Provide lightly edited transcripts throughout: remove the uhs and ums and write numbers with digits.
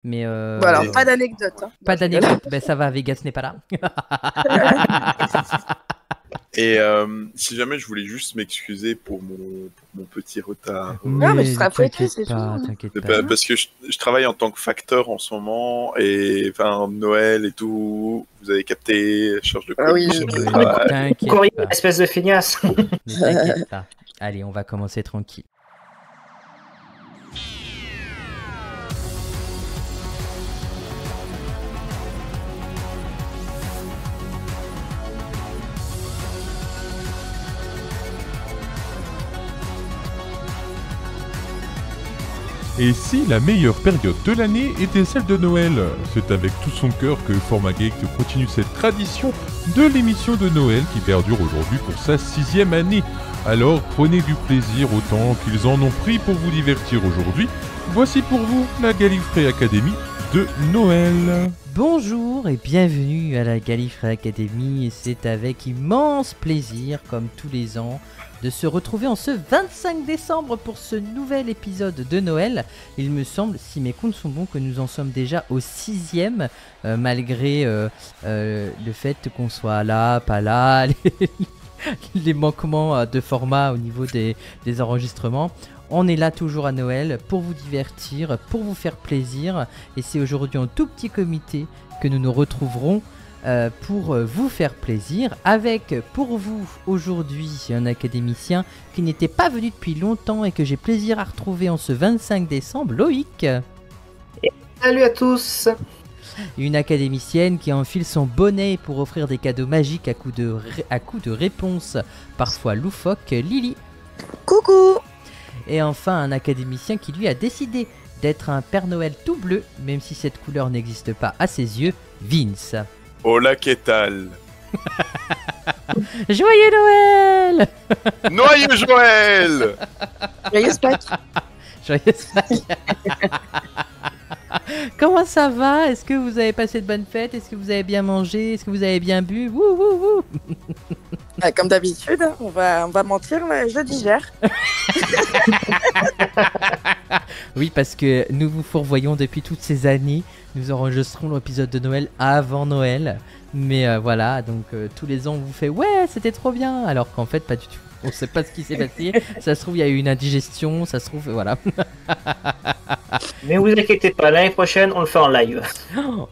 Mais Bon, alors, pas d'anecdote. Hein. pas Non, je rigole. d'anecdote. Ben, ça va, Vegas n'est pas là. Et si jamais je voulais juste m'excuser pour mon petit retard. Non, mais tu Mais seras fouetté, t'inquiète c'est tout. pas, Hein. t'inquiète C'est pas. parce que je travaille en tant que facteur en ce moment et enfin Noël et tout, vous avez capté, charge de Ah oui. colis, charge de Oui, travail. t'inquiète Courrier, pas. espèce de feignasse. Ne t'inquiète pas. Allez, on va commencer tranquille. Et si la meilleure période de l'année était celle de Noël? C'est avec tout son cœur que Format Geek continue cette tradition de l'émission de Noël qui perdure aujourd'hui pour sa 6e année. Alors prenez du plaisir autant qu'ils en ont pris pour vous divertir aujourd'hui. Voici pour vous la Gallifrey Academy de Noël. Bonjour et bienvenue à la Gallifrey Academy. Et c'est avec immense plaisir, comme tous les ans, de se retrouver en ce 25 décembre pour ce nouvel épisode de Noël. Il me semble, si mes comptes sont bons, que nous en sommes déjà au 6e, malgré le fait qu'on soit là, pas là, les manquements de format au niveau des enregistrements. On est là toujours à Noël pour vous divertir, pour vous faire plaisir. Et c'est aujourd'hui en tout petit comité que nous nous retrouverons pour vous faire plaisir. Avec pour vous aujourd'hui un académicien qui n'était pas venu depuis longtemps et que j'ai plaisir à retrouver en ce 25 décembre, Loïc. Salut à tous. Une académicienne qui enfile son bonnet pour offrir des cadeaux magiques à coup de réponses parfois loufoques, Lily. Coucou. Et enfin un académicien qui lui a décidé d'être un Père Noël tout bleu, même si cette couleur n'existe pas à ses yeux, Vince. Hola, qu'est tal? Joyeux Noël. Noyeux Joël. Joyeux Pâques. Joyeux Pâques. Comment ça va? Est-ce que vous avez passé de bonnes fêtes? Est-ce que vous avez bien mangé? Est-ce que vous avez bien bu? Wouh, wouh, wouh. Comme d'habitude, hein, on va mentir, mais je digère. Oui, parce que nous vous fourvoyons depuis toutes ces années. Nous enregistrons l'épisode de Noël avant Noël. Mais voilà, donc tous les ans on vous fait ouais, c'était trop bien. Alors qu'en fait, pas du tout. On sait pas ce qui s'est passé. Ça se trouve, il y a eu une indigestion. Ça se trouve, voilà. Mais vous inquiétez pas, l'année prochaine, on le fait en live.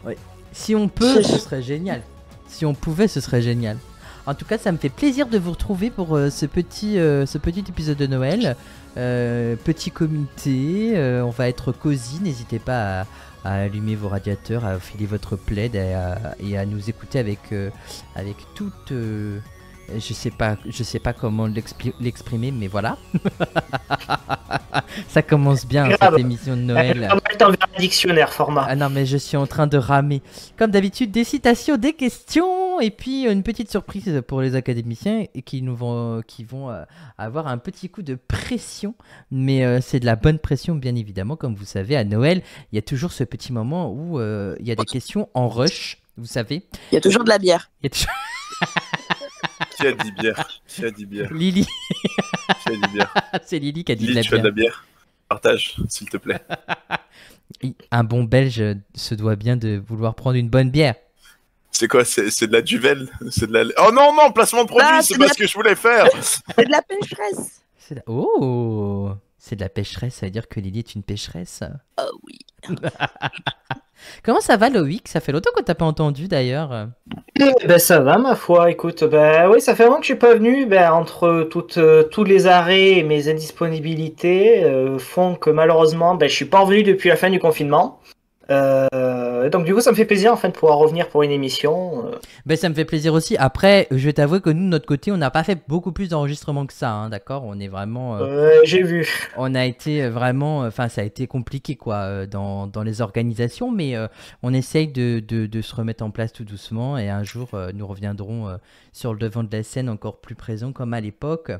Ouais. Si on peut, ce serait génial. Si on pouvait, ce serait génial. En tout cas, ça me fait plaisir de vous retrouver pour ce petit épisode de Noël. Petit comité, on va être cosy. N'hésitez pas à allumer vos radiateurs, à filer votre plaid et à nous écouter avec toute... je sais pas comment l'exprimer, mais voilà. Ça commence bien cette émission de Noël. On va un dictionnaire format. Ah non, mais je suis en train de ramer. Comme d'habitude, des citations, des questions, et puis une petite surprise pour les académiciens qui vont avoir un petit coup de pression. Mais c'est de la bonne pression, bien évidemment. Comme vous savez, à Noël, il y a toujours ce petit moment où il y a des questions en rush, vous savez. Il y a toujours de la bière. Il y a toujours... Qui a dit bière? Qui a dit bière? Lily. Qui a dit bière? C'est Lily qui a dit Lily, de la tu as bière. de la bière? Partage, s'il te plaît. Un bon Belge se doit bien de vouloir prendre une bonne bière. C'est quoi? C'est de la duvel? C'est de la... Oh non, non, placement de produit, Ah, c'est c'est pas de ce que je voulais faire. C'est de la pêcheresse. Oh, c'est de la pêcheresse, ça veut dire que Lily est une pêcheresse. Oh oui. Comment ça va, Loïc? Ça fait longtemps qu'on t'a pas entendu d'ailleurs. Ben ça va ma foi, écoute, ben oui, ça fait un moment que je suis pas venu, ben entre tous les arrêts et mes indisponibilités font que malheureusement, ben je suis pas revenu depuis la fin du confinement. Donc du coup ça me fait plaisir enfin de pouvoir revenir pour une émission. Ben, ça me fait plaisir aussi. Après, je vais t'avouer que nous, de notre côté, on n'a pas fait beaucoup plus d'enregistrements que ça, hein, d'accord? On est vraiment... J'ai vu. On a été vraiment... Enfin, ça a été compliqué, quoi, dans les organisations, mais on essaye de se remettre en place tout doucement, et un jour, nous reviendrons sur le devant de la scène encore plus présents, comme à l'époque.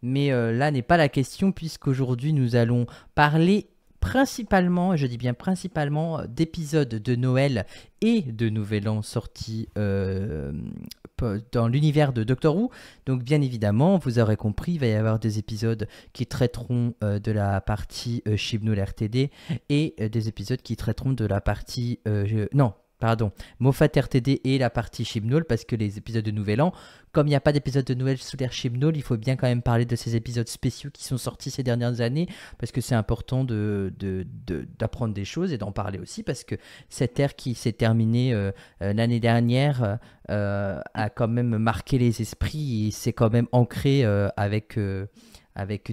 Mais là n'est pas la question, puisqu'aujourd'hui, nous allons parler principalement, et je dis bien principalement, d'épisodes de Noël et de Nouvel An sortis dans l'univers de Doctor Who. Donc bien évidemment, vous aurez compris, il va y avoir des épisodes qui traiteront de la partie Chibnall RTD et des épisodes qui traiteront de la partie... Moffat RTD et la partie Chibnall, parce que les épisodes de Nouvel An, comme il n'y a pas d'épisode de Noël sous l'ère Chibnall, il faut bien quand même parler de ces épisodes spéciaux qui sont sortis ces dernières années, parce que c'est important d'apprendre des choses et d'en parler aussi, parce que cette ère qui s'est terminée l'année dernière a quand même marqué les esprits et s'est quand même ancré avec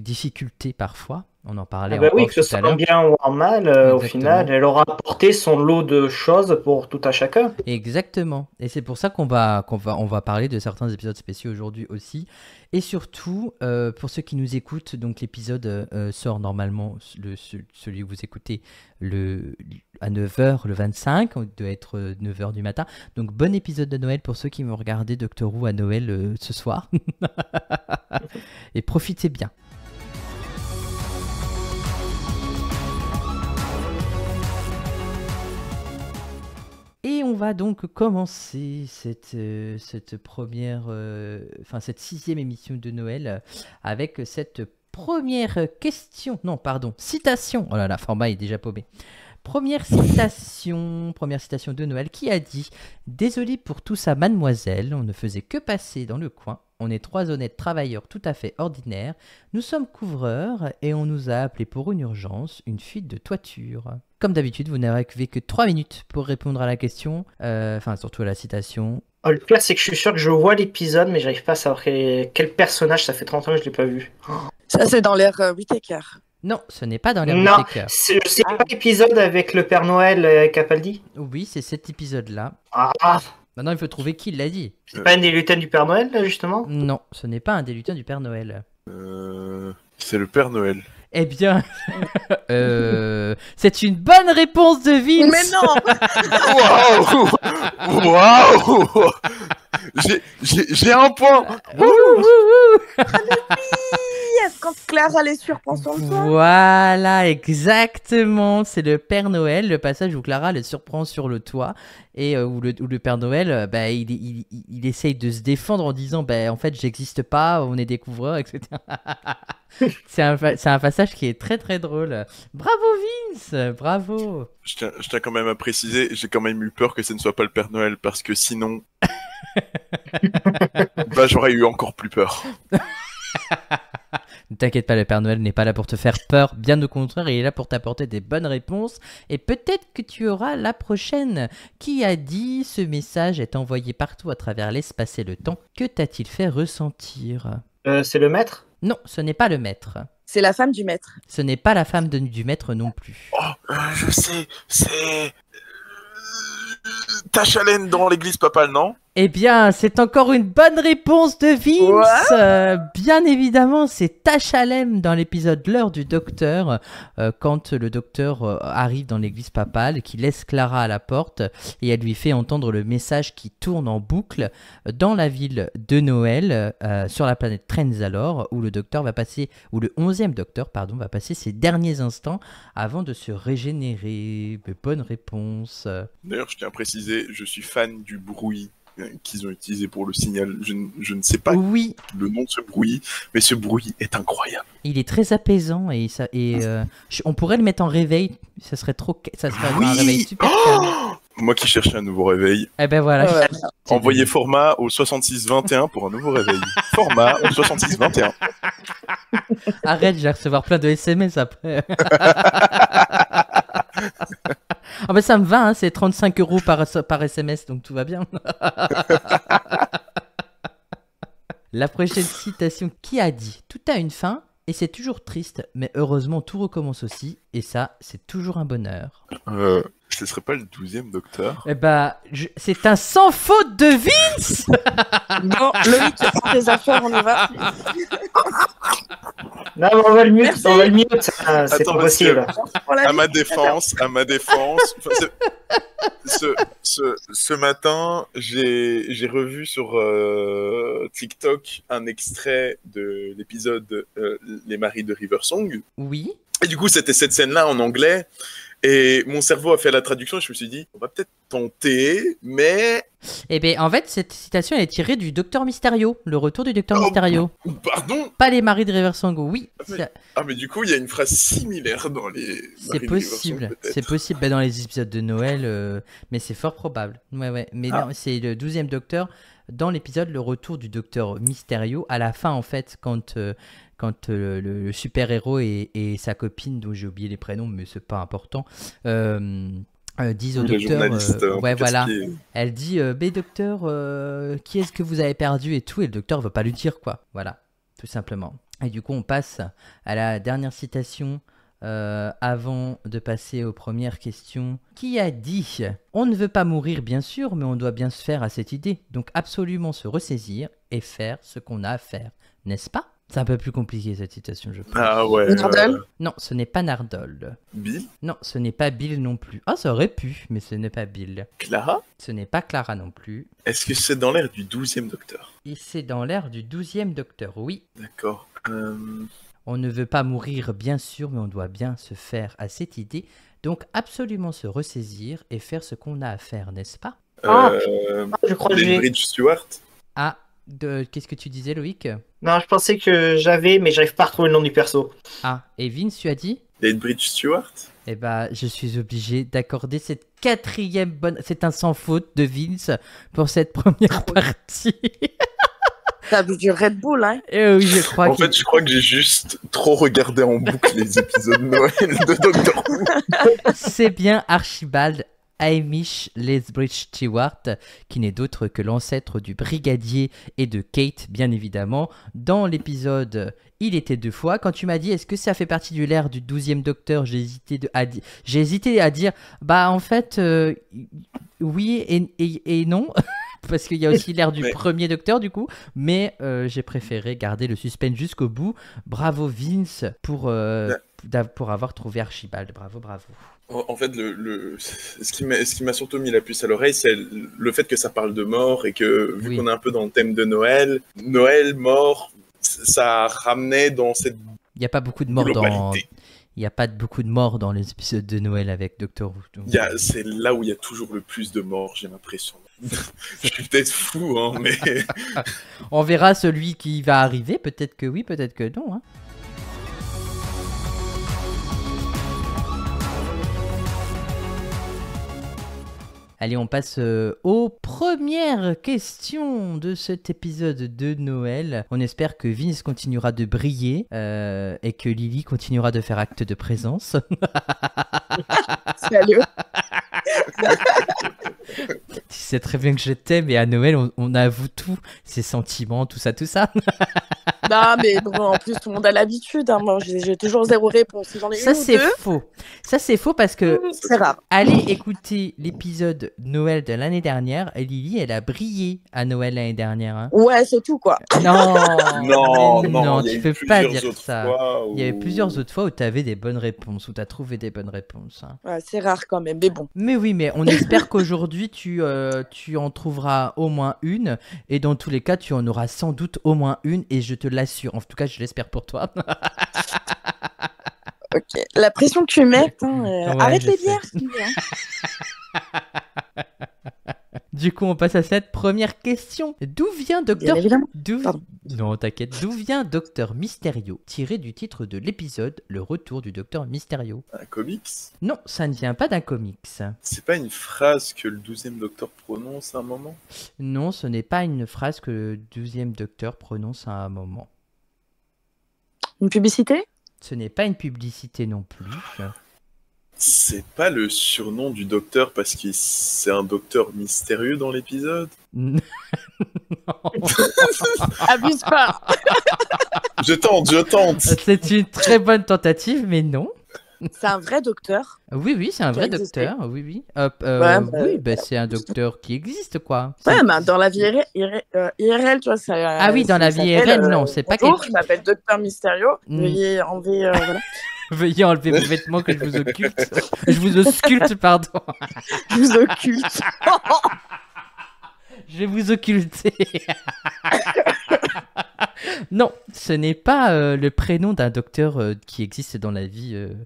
difficulté parfois. On en parlait oui, que ce soit bien ou en mal, au final, elle aura apporté son lot de choses pour tout à chacun. Exactement. Et c'est pour ça qu'on va parler de certains épisodes spéciaux aujourd'hui aussi. Et surtout, pour ceux qui nous écoutent, donc l'épisode sort normalement, celui que vous écoutez, à 9h le 25, il doit être 9h du matin. Donc bon épisode de Noël pour ceux qui vont regarder Doctor Who à Noël ce soir. Et profitez bien. Et on va donc commencer cette première, cette 6e émission de Noël avec cette première question, citation. Oh là là, format est déjà paumé. Première citation de Noël qui a dit « Désolé pour tout ça, mademoiselle, on ne faisait que passer dans le coin. On est 3 honnêtes travailleurs tout à fait ordinaires. Nous sommes couvreurs et on nous a appelés pour une urgence, une fuite de toiture. » Comme d'habitude, vous n'avez que 3 minutes pour répondre à la question, surtout à la citation. Oh, le pire, c'est que je suis sûr que je vois l'épisode, mais j'arrive pas à savoir quel personnage, ça fait 30 ans que je l'ai pas vu. Ça, c'est dans l'ère Whittaker. Non, ce n'est pas dans l'ère Non, Whittaker. c'est pas l'épisode avec le Père Noël Capaldi? Oui, c'est cet épisode-là. Ah. Maintenant, il faut trouver qui l'a dit. C'est pas un des lutins du Père Noël, là, justement? Non, ce n'est pas un des lutins du Père Noël. C'est le Père Noël. Eh bien, c'est une bonne réponse de Vince. Mais non. Waouh. J'ai un point. Quand Clara les surprend sur le toit. Voilà, exactement. C'est le Père Noël, le passage où Clara le surprend sur le toit et où le Père Noël, il essaye de se défendre en disant, en fait, j'existe pas, on est découvreurs, etc. C'est un passage qui est très très drôle. Bravo Vince, bravo. Je tiens quand même à préciser, j'ai quand même eu peur que ce ne soit pas le Père Noël parce que sinon, j'aurais eu encore plus peur. Ne t'inquiète pas, le Père Noël n'est pas là pour te faire peur, bien au contraire, il est là pour t'apporter des bonnes réponses et peut-être que tu auras la prochaine. Qui a dit « Ce message est envoyé partout à travers l'espace et le temps, que t'a-t-il fait ressentir ?» C'est le maître? Non, ce n'est pas le maître. C'est la femme du maître. Ce n'est pas la femme du maître non plus. Oh, je sais, c'est... Tache Allen dans l'église papale, non? Eh bien, c'est encore une bonne réponse de Vince. Bien évidemment, c'est Tash Alem dans l'épisode L'heure du docteur, quand le docteur arrive dans l'église papale, qui laisse Clara à la porte et elle lui fait entendre le message qui tourne en boucle dans la ville de Noël, sur la planète Trenzalore, où le docteur va passer, où le 11e docteur, va passer ses derniers instants avant de se régénérer. Bonne réponse. D'ailleurs, je tiens à préciser, je suis fan du bruit qu'ils ont utilisé pour le signal. Je ne sais pas le nom de ce bruit, mais ce bruit est incroyable. Il est très apaisant et on pourrait le mettre en réveil. Ça serait un réveil super calme. Moi qui cherchais un nouveau réveil. Eh ben voilà. Envoyez format au 6621 pour un nouveau réveil. Format au 6621. Arrête, je vais recevoir plein de SMS après. Ah bah ça me va, hein, c'est 35 € par SMS, donc tout va bien. La prochaine citation, qui a dit « Tout a une fin, et c'est toujours triste, mais heureusement tout recommence aussi, et ça, c'est toujours un bonheur. » Ce serait pas le 12e docteur? Eh bah, c'est un sans faute de Vince. Bon, Loïc, prends tes affaires, on y va. Non, mais on va le mute, c'est pas possible. À ma défense, ce matin, j'ai revu sur TikTok un extrait de l'épisode Les maris de Riversong. Oui. Et du coup, c'était cette scène-là en anglais. Et mon cerveau a fait la traduction et je me suis dit, on va peut-être tenter, mais... Eh bien, en fait, cette citation, elle est tirée du Docteur Mysterio, le retour du Docteur Mysterio. Pardon? Pas les maris de Riversong, oui. Mais du coup, il y a une phrase similaire dans les... C'est possible, c'est possible dans les épisodes de Noël, mais c'est fort probable. Ouais. Mais non, c'est le 12e Docteur, dans l'épisode Le retour du Docteur Mysterio, à la fin, en fait, quand le super-héros et sa copine, dont j'ai oublié les prénoms, mais c'est pas important, disent au docteur, voilà, elle dit, docteur, qui est-ce que vous avez perdu et tout, et le docteur veut pas lui dire quoi, voilà, tout simplement. Et du coup, on passe à la dernière citation avant de passer aux premières questions. Qui a dit « On ne veut pas mourir, bien sûr, mais on doit bien se faire à cette idée. Donc absolument se ressaisir et faire ce qu'on a à faire. N'est-ce pas ?» C'est un peu plus compliqué cette citation, je pense. Ah ouais. Nardole ? Non, ce n'est pas Nardole. Bill ? Non, ce n'est pas Bill non plus. Ah, ça aurait pu, mais ce n'est pas Bill. Clara ? Ce n'est pas Clara non plus. Est-ce que c'est dans l'ère du 12e Docteur ? Et c'est dans l'ère du 12e Docteur, oui. D'accord. On ne veut pas mourir, bien sûr, mais on doit bien se faire à cette idée. Donc absolument se ressaisir et faire ce qu'on a à faire, n'est-ce pas ? Je crois que j'ai... Bridge Stewart ? Ah, qu'est-ce que tu disais, Loïc ? Non, je pensais que j'avais, mais j'arrive pas à retrouver le nom du perso. Ah, et Vince, tu as dit ? Bridge Stewart ? Eh bah, je suis obligé d'accorder cette 4e bonne... C'est un sans faute de Vince pour cette première partie. T'as bu du Red Bull, hein ? Oui, je crois. En fait, je crois que j'ai juste trop regardé en boucle les épisodes de Noël de Doctor Who. C'est bien Archibald Hamish Lethbridge Stewart, qui n'est d'autre que l'ancêtre du brigadier et de Kate, bien évidemment. Dans l'épisode Il était 2 fois, quand tu m'as dit est-ce que ça fait partie de l'ère du 12e Docteur, j'ai hésité à dire bah en fait oui et non. Parce qu'il y a aussi l'ère du premier Docteur du coup, mais j'ai préféré garder le suspense jusqu'au bout. Bravo Vince pour avoir trouvé Archibald, bravo. En fait, ce qui m'a surtout mis la puce à l'oreille, c'est le fait que ça parle de mort et que, vu qu'on est un peu dans le thème de Noël, mort, ça ramenait dans cette... Il n'y a pas beaucoup de morts Il n'y a pas beaucoup de morts dans les épisodes de Noël avec Doctor Who. C'est là où il y a toujours le plus de morts, j'ai l'impression. Je suis peut-être fou, hein, mais... On verra celui qui va arriver, peut-être que oui, peut-être que non, hein. Allez, on passe aux premières questions de cet épisode de Noël. On espère que Vince continuera de briller et que Lily continuera de faire acte de présence. Salut. Tu sais très bien que je t'aime et à Noël, on avoue tout, ses sentiments, tout ça. Non, mais bon, en plus, tout le monde a l'habitude. Hein. Moi, j'ai toujours 0 réponse. J'en ai ça, c'est faux. Ça, c'est faux parce que... C'est rare. Allez écouter l'épisode Noël de l'année dernière. Et Lily, elle a brillé à Noël l'année dernière. Hein. Ouais, c'est tout, quoi. Non, tu peux pas dire ça. Il y avait plusieurs autres fois où tu avais des bonnes réponses, où tu as trouvé des bonnes réponses. Hein. Ouais, c'est rare quand même, mais bon. Mais oui, mais on espère qu'aujourd'hui, tu en trouveras au moins une. Et dans tous les cas, tu en auras sans doute au moins une. Et je te l'assure. En tout cas, je l'espère pour toi. Ok. La pression que tu mets, arrête les bières. Du coup, on passe à cette première question. D'où vient Docteur... Non, t'inquiète. D'où vient Docteur Mysterio, tiré du titre de l'épisode Le retour du Docteur Mysterio? Un comics? Non, ça ne vient pas d'un comics. C'est pas une phrase que le 12e Docteur prononce à un moment? Non, ce n'est pas une phrase que le 12e Docteur prononce à un moment. Une publicité? Ce n'est pas une publicité non plus. C'est pas le surnom du docteur parce que c'est un docteur mystérieux dans l'épisode? Non. Abuse pas. Je tente. C'est une très bonne tentative, mais non. C'est un vrai docteur. Oui, c'est un Qui vrai a existé. docteur, oui. Ouais, Oui, c'est un docteur qui existe, quoi. Ouais, mais dans la vie IRL, tu vois, ça. Ah oui, dans la vie IRL, non, c'est pas bonjour, quelque... je m'appelle Docteur Mysterio. Mm. Veuillez enlever. Voilà. Veuillez enlever vos vêtements que je vous occulte. Je vous ausculte, pardon. Je vous occulte. Je vais vous occulter. Non, ce n'est pas le prénom d'un docteur qui existe dans la vie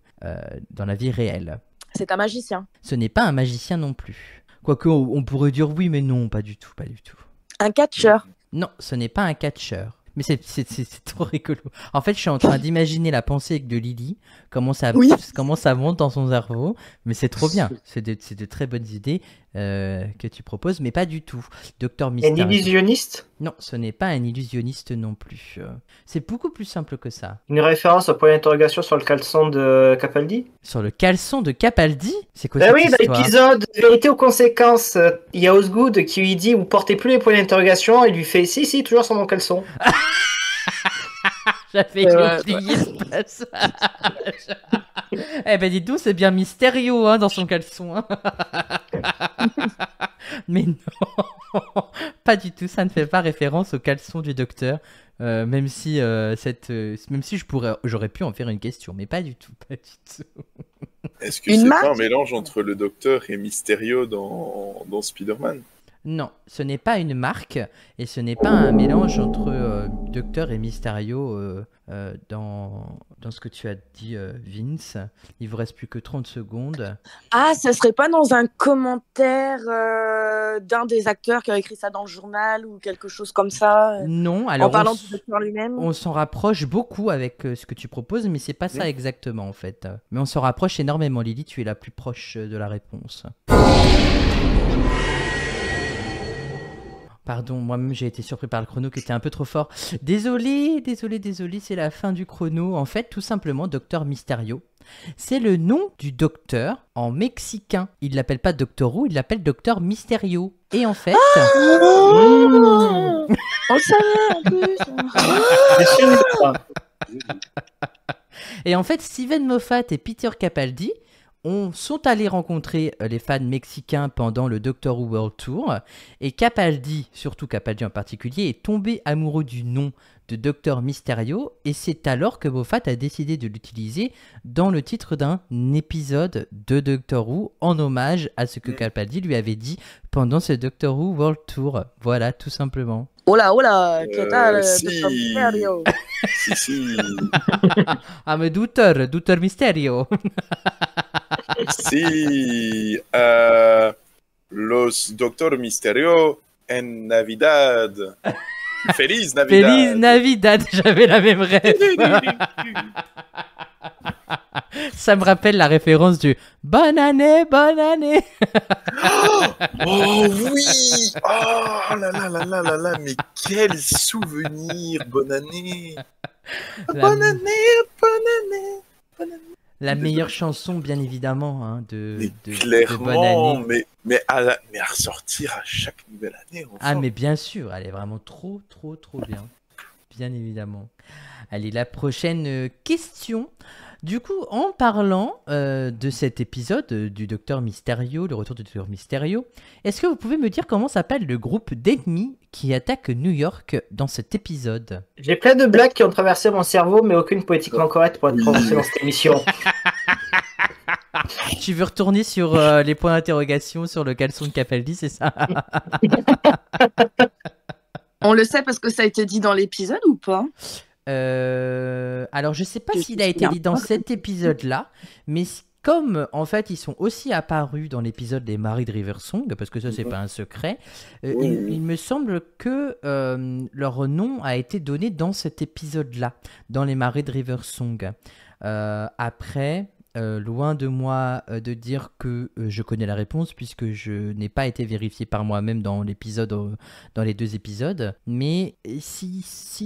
réelle. C'est un magicien. Ce n'est pas un magicien non plus. Quoique, on pourrait dire oui, mais non, pas du tout, pas du tout. Un catcheur. Non, ce n'est pas un catcheur. Mais c'est trop rigolo. En fait, je suis en train d'imaginer la pensée de Lily, comment ça monte dans son cerveau. Mais c'est trop bien. C'est de très bonnes idées que tu proposes, mais pas du tout. Docteur Mystérieux. Un illusionniste? Non, ce n'est pas un illusionniste non plus. C'est beaucoup plus simple que ça. Une référence au point d'interrogation sur le caleçon de Capaldi? Sur le caleçon de Capaldi? C'est quoi Bah cette oui, dans histoire? l'épisode Vérité aux conséquences, il y a Osgood qui lui dit vous portez plus les points d'interrogation, et il lui fait si, toujours sur mon caleçon. J'avais oublié ce passage. Eh ben dis donc, c'est bien Mysterio dans son caleçon. Hein. Mais non, pas du tout, ça ne fait pas référence au caleçon du docteur. Même si j'aurais pu en faire une question, mais pas du tout, pas du tout. Est-ce que c'est pas un mélange entre le docteur et Mysterio dans Spider-Man? Non, ce n'est pas une marque et ce n'est pas un mélange entre Docteur et Mysterio dans ce que tu as dit, Vince. Il vous reste plus que 30 secondes. Ah, ça serait pas dans un commentaire d'un des acteurs qui a écrit ça dans le journal ou quelque chose comme ça? Non, alors en parlant du docteur lui-même. On s'en rapproche beaucoup avec ce que tu proposes, mais c'est pas ça exactement en fait. Mais on s'en rapproche énormément, Lily, tu es la plus proche de la réponse. Pardon, moi-même j'ai été surpris par le chrono qui était un peu trop fort. Désolé, c'est la fin du chrono. En fait, tout simplement, Docteur Mysterio, c'est le nom du docteur en mexicain. Il l'appelle pas Doctor Who, il l'appelle Docteur Mysterio. Et en fait... On le savait en plus. Et en fait, Steven Moffat et Peter Capaldi sont allés rencontrer les fans mexicains pendant le Doctor Who World Tour, et Capaldi, surtout Capaldi en particulier, est tombé amoureux du nom de Docteur Mysterio, et c'est alors que Moffat a décidé de l'utiliser dans le titre d'un épisode de Doctor Who, en hommage à ce que Capaldi lui avait dit pendant ce Doctor Who World Tour. Voilà, tout simplement. Hola, ¿qué tal, Doctor Mysterio? Si. Ah, mais Docteur Mysterio. Si, los Doctor Mysterio en Navidad. Feliz Navidad. Feliz Navidad, j'avais la même rêve. Ça me rappelle la référence du bonne année. Oh oui. Oh là, mais quel souvenir. Bonne année. Bonne année. La meilleure chanson, bien évidemment, de clairement, bonne année. Mais à ressortir à chaque nouvelle année. Enfin. Ah, mais bien sûr, elle est vraiment trop bien. Bien évidemment. Allez, la prochaine question. Du coup, en parlant de cet épisode du Docteur Mysterio, le retour du Docteur Mysterio, est-ce que vous pouvez me dire comment s'appelle le groupe d'ennemis qui attaque New York dans cet épisode? J'ai plein de blagues qui ont traversé mon cerveau, mais aucune politiquement correcte pour être prononcée dans cette émission. Tu veux retourner sur les points d'interrogation sur le caleçon de Capaldi, c'est ça? On le sait parce que ça a été dit dans l'épisode ou pas? Alors je sais pas s'il a été dit dans cet épisode-là, mais comme en fait ils sont aussi apparus dans l'épisode des Maris de Riversong, parce que ça c'est pas un secret, il me semble que leur nom a été donné dans cet épisode-là, dans les Maris de Riversong. Après, loin de moi de dire que je connais la réponse, puisque je n'ai pas été vérifié par moi-même dans les deux épisodes, mais si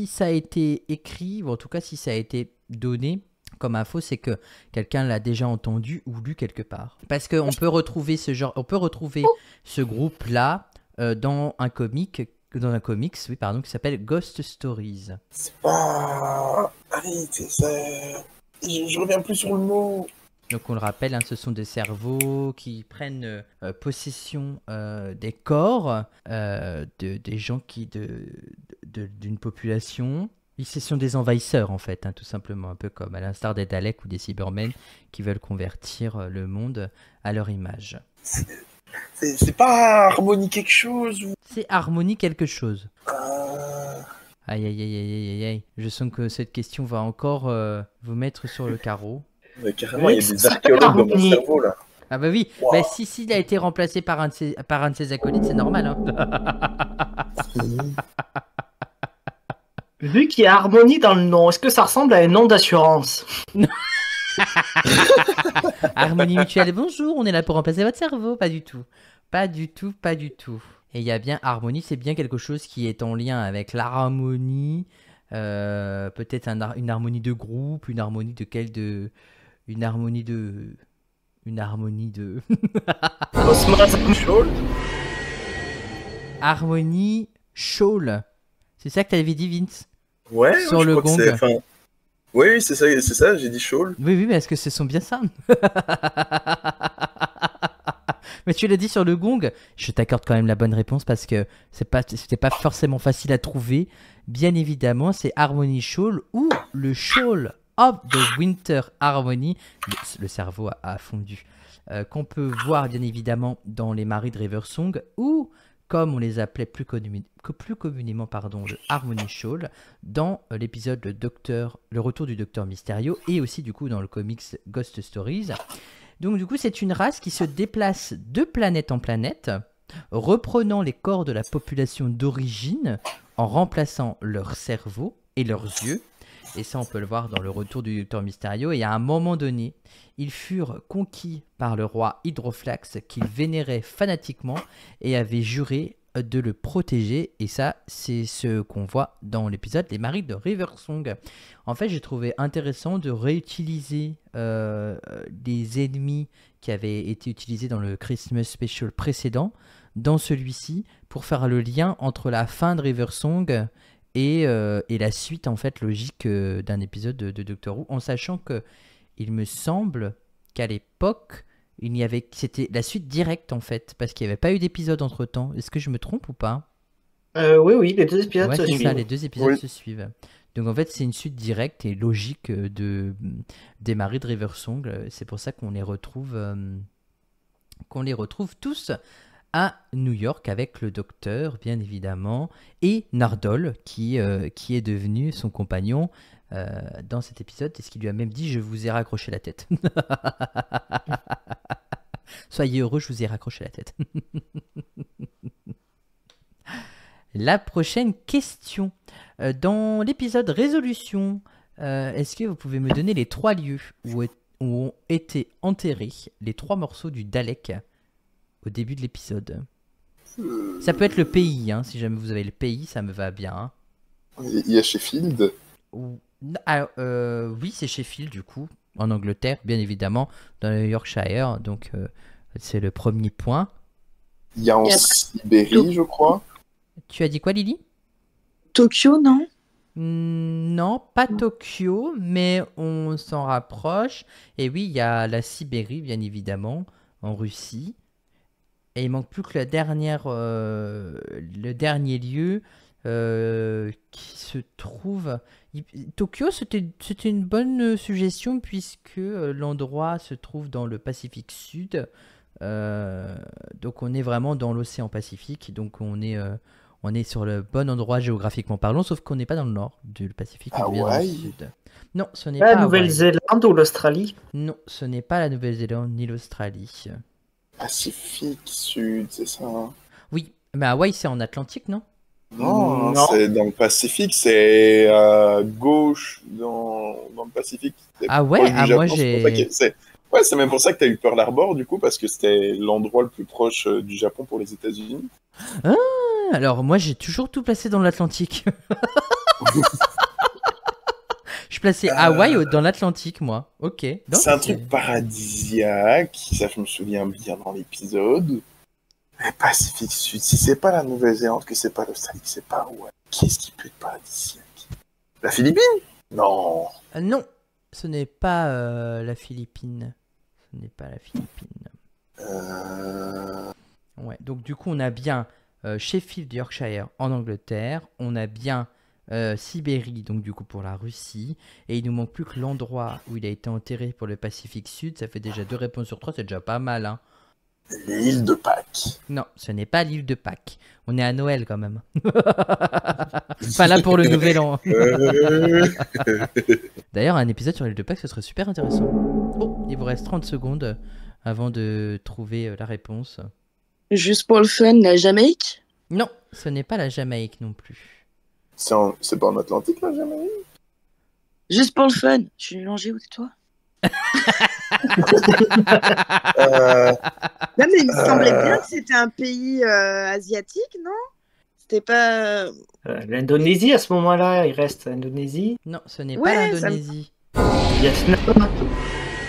ça a été écrit, ou en tout cas si ça a été donné comme info, c'est que quelqu'un l'a déjà entendu ou lu quelque part. Parce qu'on peut retrouver ce groupe-là dans un comics, oui, pardon, qui s'appelle Ghost Stories. C'est pas... Allez, c'est ça... Je reviens plus sur le mot. Donc on le rappelle, hein, ce sont des cerveaux qui prennent possession des corps des gens d'une population. Ce sont des envahisseurs en fait, hein, tout simplement, un peu comme à l'instar des Daleks ou des Cybermen qui veulent convertir le monde à leur image. C'est pas Harmonie quelque chose ou... C'est Harmonie quelque chose. Aïe aïe aïe aïe aïe aïe. Je sens que cette question va encore vous mettre sur le carreau. Mais carrément, il y a des archéologues dans mon cerveau là. Ah bah oui, Wow. bah, si il a été remplacé par un de ses acolytes, c'est normal. Hein. Vu qu'il y a Harmonie dans le nom, est-ce que ça ressemble à un nom d'assurance? Harmonie Mutuelle, bonjour, on est là pour remplacer votre cerveau. Pas du tout. Pas du tout, pas du tout. Et il y a bien Harmonie, c'est bien quelque chose qui est en lien avec l'harmonie. Peut-être une harmonie de groupe, une harmonie de quel de... Une harmonie de... Harmonie Shawl. C'est ça que t'avais dit, Vince? Ouais, Sur je le crois que gong. c'est, enfin, oui, c'est ça, j'ai dit Shawl. Oui, mais est-ce que ce sont bien ça? Mais tu l'as dit sur le gong. Je t'accorde quand même la bonne réponse parce que c'était pas forcément facile à trouver. Bien évidemment, c'est Harmony Shawl ou le Shawl of the Winter Harmony. Le cerveau a fondu. Qu'on peut voir bien évidemment dans les maris de Riversong ou, comme on les appelait plus communément, le Harmony Shawl, dans l'épisode Le Retour du Docteur Mysterio et aussi du coup dans le comics Ghost Stories. Donc du coup c'est une race qui se déplace de planète en planète, reprenant les corps de la population d'origine en remplaçant leur cerveau et leurs yeux. Et ça on peut le voir dans Le Retour du Docteur Mysterio. Et à un moment donné, ils furent conquis par le roi Hydroflax qu'il vénérait fanatiquement et avait juré de le protéger. Et ça, c'est ce qu'on voit dans l'épisode Les Maris de Riversong. En fait, j'ai trouvé intéressant de réutiliser des ennemis qui avaient été utilisés dans le Christmas Special précédent dans celui-ci pour faire le lien entre la fin de Riversong et la suite en fait logique d'un épisode de Doctor Who, en sachant que il me semble qu'à l'époque c'était la suite directe en fait, parce qu'il n'y avait pas eu d'épisode entre temps. Est-ce que je me trompe ou pas? Oui, les deux épisodes Ouais, se c'est suivent. ça, les deux épisodes Oui. se suivent. Donc en fait c'est une suite directe et logique des Maris de Riversong. C'est pour ça qu'on les retrouve tous à New York avec le docteur, bien évidemment, et Nardole, qui est devenu son compagnon dans cet épisode, et ce qu'il lui a même dit: je vous ai raccroché la tête. Soyez heureux, je vous ai raccroché la tête. La prochaine question. Dans l'épisode Résolution, est-ce que vous pouvez me donner les 3 lieux où ont été enterrés les 3 morceaux du Dalek au début de l'épisode? Ça peut être le pays, hein, si jamais vous avez le pays, ça me va bien. Il y a Sheffield. Oui, c'est Sheffield du coup, en Angleterre, bien évidemment, dans le Yorkshire, donc c'est le premier point. Il y a en Sibérie, je crois. Tu as dit quoi, Lily? Tokyo, non? Non, pas Tokyo, mais on s'en rapproche. Et oui, il y a la Sibérie, bien évidemment, en Russie. Et il manque plus que le dernier lieu qui se trouve... Tokyo, c'était une bonne suggestion puisque l'endroit se trouve dans le Pacifique Sud. Donc on est vraiment dans l'océan Pacifique. Donc on est sur le bon endroit géographiquement parlant, sauf qu'on n'est pas dans le nord du Pacifique, on est bien dans le sud. Non, ce n'est pas La Hawaï. Nouvelle-Zélande ou l'Australie? Non, ce n'est pas la Nouvelle-Zélande ni l'Australie. Pacifique Sud, c'est ça, hein? Oui, mais Hawaï, c'est en Atlantique, non? Non, Non. c'est dans le Pacifique, c'est à gauche dans le Pacifique. C'est Ah ouais? proche du Ah, Japon, moi, c'est j'ai- pour ça c'est même pour ça que tu as eu Pearl Harbor, du coup, parce que c'était l'endroit le plus proche du Japon pour les États-Unis. Alors, moi, j'ai toujours tout placé dans l'Atlantique. Je plaçais Hawaï dans l'Atlantique, moi. Ok. Donc, C'est un truc paradisiaque, ça je me souviens bien dans l'épisode. Mais Pacifique Sud, si c'est pas la Nouvelle-Zélande, que c'est pas l'Australie, que c'est pas ouais. Qu'est-ce qui peut être paradisiaque? La Philippine? Non. Non, ce n'est pas la Philippine. Ce n'est pas la Philippine. Ouais, donc du coup, on a bien Sheffield, Yorkshire en Angleterre. On a bien Sibérie, donc du coup pour la Russie. Et il nous manque plus que l'endroit où il a été enterré pour le Pacifique Sud. Ça fait déjà 2 réponses sur 3, c'est déjà pas mal, hein. L'île de Pâques. Non, ce n'est pas l'île de Pâques. On est à Noël quand même. Enfin là pour le nouvel an. D'ailleurs, un épisode sur l'île de Pâques, ce serait super intéressant. Oh, il vous reste 30 secondes avant de trouver la réponse. Juste pour le fun, la Jamaïque? Non, ce n'est pas la Jamaïque non plus. C'est pas en Atlantique, là, Jamaïque? Juste pour le fun. Je suis nul en géo, tais-toi. Non, mais il me semblait bien que c'était un pays asiatique, non? C'était pas... L'Indonésie, à ce moment-là, il reste l'Indonésie. Non, ce n'est Ouais, pas l'Indonésie. Vietnam.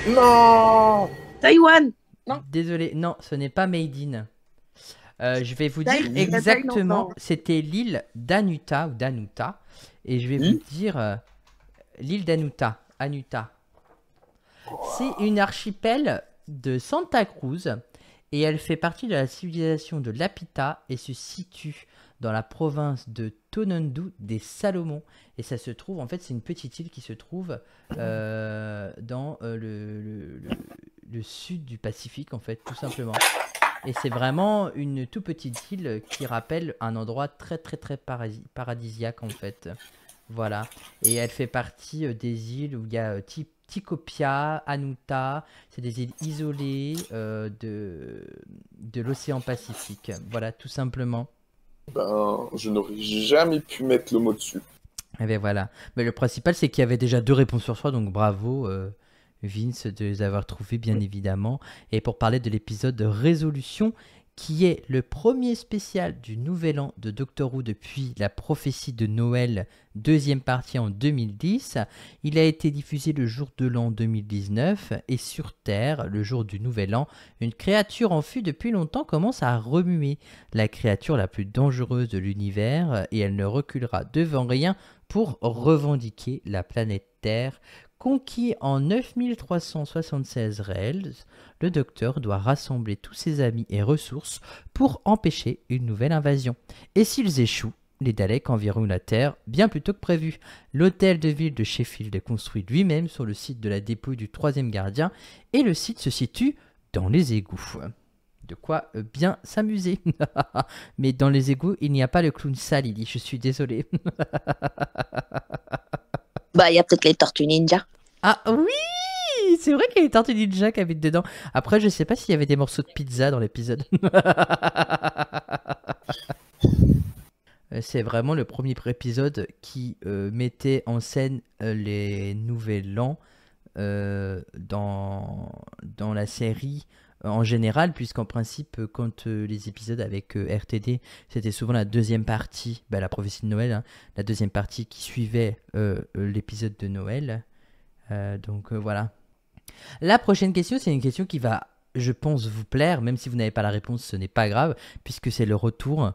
Non! Taïwan. Non. Désolé, non, ce n'est pas Made in. Je vais vous dire Thaïlande, exactement, non. c'était l'île d'Anuta ou d'Anuta. Et je vais vous dire l'île d'Anuta. Anuta. C'est une archipel de Santa Cruz et elle fait partie de la civilisation de Lapita et se situe dans la province de Tonandu des Salomon. Et ça se trouve, en fait, c'est une petite île qui se trouve dans le sud du Pacifique, en fait, tout simplement. Et c'est vraiment une toute petite île qui rappelle un endroit très très très paradisiaque, en fait. Voilà. Et elle fait partie des îles où il y a Tikopia, Anuta, c'est des îles isolées de l'océan Pacifique. Voilà, tout simplement. Ben, je n'aurais jamais pu mettre le mot dessus. Et bien voilà. Mais le principal, c'est qu'il y avait déjà 2 réponses sur 3, donc bravo Vince de les avoir trouvées, bien évidemment. Et pour parler de l'épisode de résolution, qui est le premier spécial du Nouvel An de Doctor Who depuis la prophétie de Noël, 2e partie en 2010. Il a été diffusé le jour de l'an 2019 et sur Terre, le jour du Nouvel An, une créature en fuite depuis longtemps commence à remuer. La créature la plus dangereuse de l'univers et elle ne reculera devant rien pour revendiquer la planète Terre. Conquis en 9376 réels, le docteur doit rassembler tous ses amis et ressources pour empêcher une nouvelle invasion. Et s'ils échouent, les Daleks enverront la Terre bien plus tôt que prévu. L'hôtel de ville de Sheffield est construit lui-même sur le site de la dépouille du 3e gardien et le site se situe dans les égouts. De quoi bien s'amuser. Mais dans les égouts, il n'y a pas le clown sale, il dit. Je suis désolé. Bah, il y a peut-être les Tortues Ninja. Ah oui, c'est vrai qu'il y a les Tortues Ninja qui habitent dedans. Après, je sais pas s'il y avait des morceaux de pizza dans l'épisode. C'est vraiment le premier épisode qui mettait en scène les Nouvel An dans la série en général, puisqu'en principe, quand les épisodes avec RTD, c'était souvent la 2e partie, la prophétie de Noël, hein, la 2e partie qui suivait l'épisode de Noël. Donc voilà. La prochaine question, c'est une question qui va, je pense, vous plaire, même si vous n'avez pas la réponse, ce n'est pas grave, puisque c'est le retour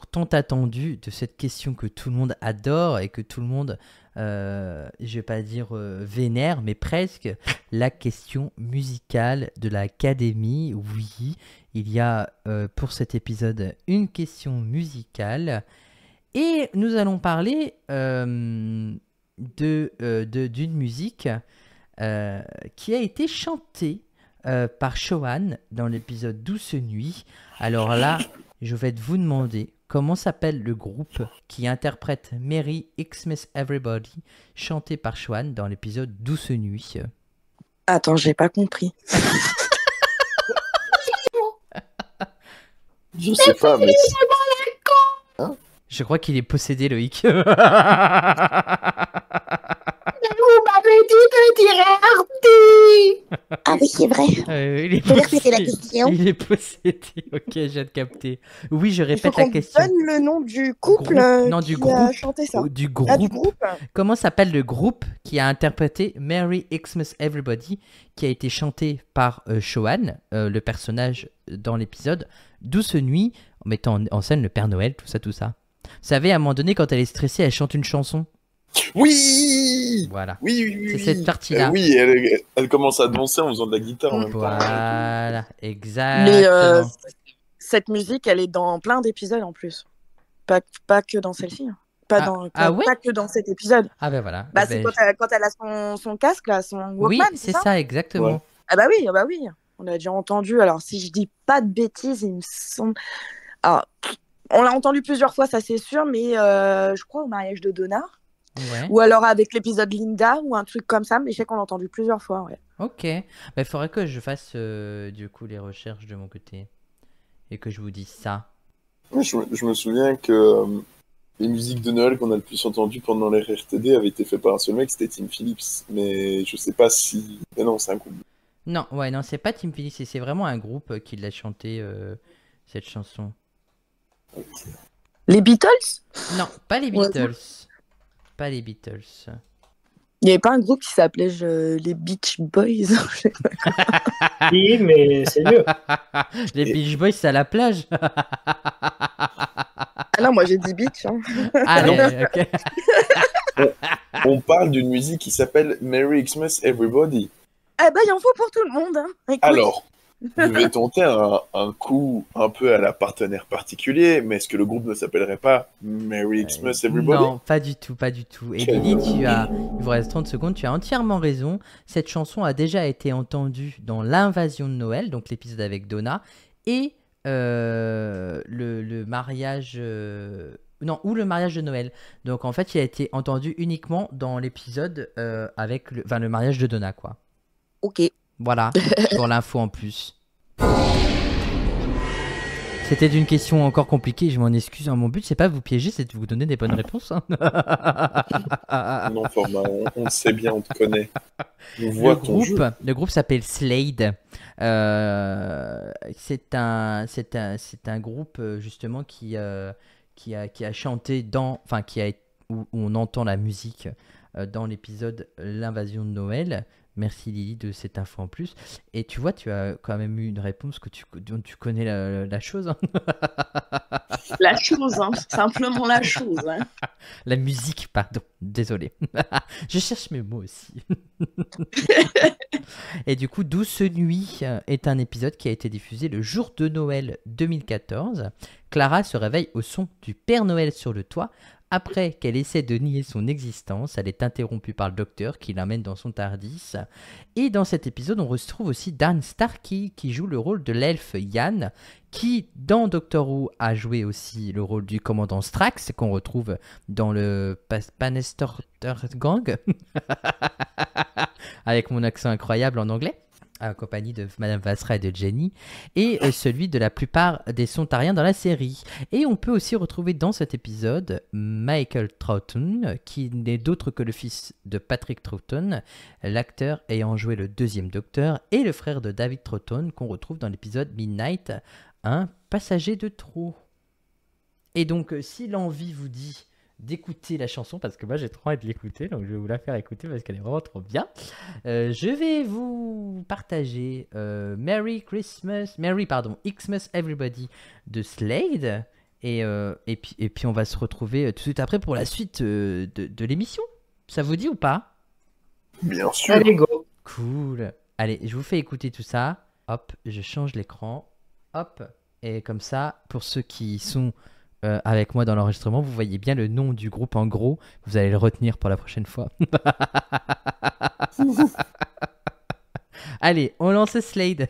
tant attendu de cette question que tout le monde adore et que tout le monde, je vais pas dire vénère, mais presque, la question musicale de l'Académie. Oui, il y a pour cet épisode une question musicale et nous allons parler d'une musique qui a été chantée par Shawan dans l'épisode Douce Nuit. Alors là, je vais vous demander comment s'appelle le groupe qui interprète Merry Xmas Everybody, chanté par Shawan dans l'épisode Douce Nuit. Attends, j'ai pas compris. Je sais pas, mais... Hein? Je crois qu'il est possédé, Loïc. Vous m'avez dit de dire Artie. Ah oui, c'est vrai. Il est Faut répéter la question. Il est possédé. Ok, je viens de capter. Oui, je Il faut répète qu'on la question. donne le nom du couple Non, qui du groupe. a chanté ça. Du groupe. Ah, du groupe. Comment s'appelle le groupe qui a interprété Merry Xmas Everybody, qui a été chanté par Shawan, le personnage dans l'épisode Douce Nuit, en mettant en scène le Père Noël, tout ça, tout ça. Vous savez, à un moment donné, quand elle est stressée, elle chante une chanson. Oui. oui. Voilà. Oui. C'est cette partie-là. Oui, elle commence à danser en faisant de la guitare en même temps. Voilà, Mais exactement. cette musique, elle est dans plein d'épisodes en plus. Pas que dans celle-ci. Hein. Pas que dans cet épisode. Ah ben voilà. Bah, c'est quand elle a son casque, là, son Walkman, oui, c'est ça, exactement. Ouais. Ah bah oui. On a déjà entendu. Alors, si je dis pas de bêtises, il me semble... Alors, on l'a entendu plusieurs fois, ça c'est sûr, mais je crois au mariage de Donna. Ouais. Ou alors avec l'épisode Linda, ou un truc comme ça, mais je sais qu'on l'a entendu plusieurs fois, ouais. Ok. Il faudrait que je fasse du coup les recherches de mon côté. Et que je vous dise ça. Ouais, je me souviens que les musiques de Noël qu'on a le plus entendues pendant les RTD avaient été faites par un seul mec, c'était Tim Phillips. Mais je sais pas si... Mais non, c'est un groupe. Non, c'est pas Tim Phillips, c'est vraiment un groupe qui l'a chanté cette chanson. Les Beatles? Non, pas les Beatles. Pas les Beatles. Il n'y avait pas un groupe qui s'appelait les Beach Boys? Oui, mais c'est mieux. Les Beach Boys, c'est à la plage. Ah non, moi j'ai dit Beach. Hein. Allez, ok. On parle d'une musique qui s'appelle Merry Xmas Everybody. Eh ben, il en faut pour tout le monde. Hein. Écoute. Alors, je vais tenter un coup un peu à la partenaire particulier, mais est-ce que le groupe ne s'appellerait pas Merry Xmas Everybody? Non, pas du tout. Et Lily, il vous reste 30 secondes, tu as entièrement raison. Cette chanson a déjà été entendue dans l'invasion de Noël, donc l'épisode avec Donna, et le mariage... Non, ou le mariage de Noël. Donc en fait, il a été entendu uniquement dans l'épisode avec le mariage de Donna, quoi. Ok. Voilà, pour l'info en plus. C'était une question encore compliquée, je m'en excuse. Mon but, c'est pas de vous piéger, c'est de vous donner des bonnes réponses. Hein. Non, format, on le sait bien, on te connaît. On voit ton jeu. Le groupe s'appelle Slade. C'est un groupe justement qui a chanté où on entend la musique dans l'épisode L'invasion de Noël. Merci Lily de cette info en plus. Et tu vois, tu as quand même eu une réponse dont tu connais la chose. Hein. La chose, hein. Simplement la chose. Hein. La musique, pardon. Désolé. Je cherche mes mots aussi. Et du coup, Douce Nuit est un épisode qui a été diffusé le jour de Noël 2014. Clara se réveille au son du Père Noël sur le toit. Après qu'elle essaie de nier son existence, elle est interrompue par le docteur qui l'amène dans son TARDIS. Et dans cet épisode, on retrouve aussi Dan Starkey qui joue le rôle de l'elfe Yann, qui dans Doctor Who a joué aussi le rôle du commandant Strax, qu'on retrouve dans le Bannister Gang, avec mon accent incroyable en anglais, en compagnie de Madame Vasra et de Jenny, et celui de la plupart des Sontariens dans la série. Et on peut aussi retrouver dans cet épisode Michael Troughton, qui n'est d'autre que le fils de Patrick Troughton, l'acteur ayant joué le deuxième Docteur, et le frère de David Troughton, qu'on retrouve dans l'épisode Midnight, un passager de trop. Et donc, si l'envie vous dit d'écouter la chanson, parce que moi j'ai trop envie de l'écouter, donc je vais vous la faire écouter parce qu'elle est vraiment trop bien. Je vais vous partager Xmas Everybody de Slade, et puis on va se retrouver tout de suite après pour la suite de l'émission. Ça vous dit ou pas? Bien sûr. Allez, go. Cool. Allez, je vous fais écouter tout ça. Hop, je change l'écran. Hop, et comme ça, pour ceux qui sont avec moi dans l'enregistrement, vous voyez bien le nom du groupe en gros. Vous allez le retenir pour la prochaine fois. Allez, on lance Slade. Sleigh.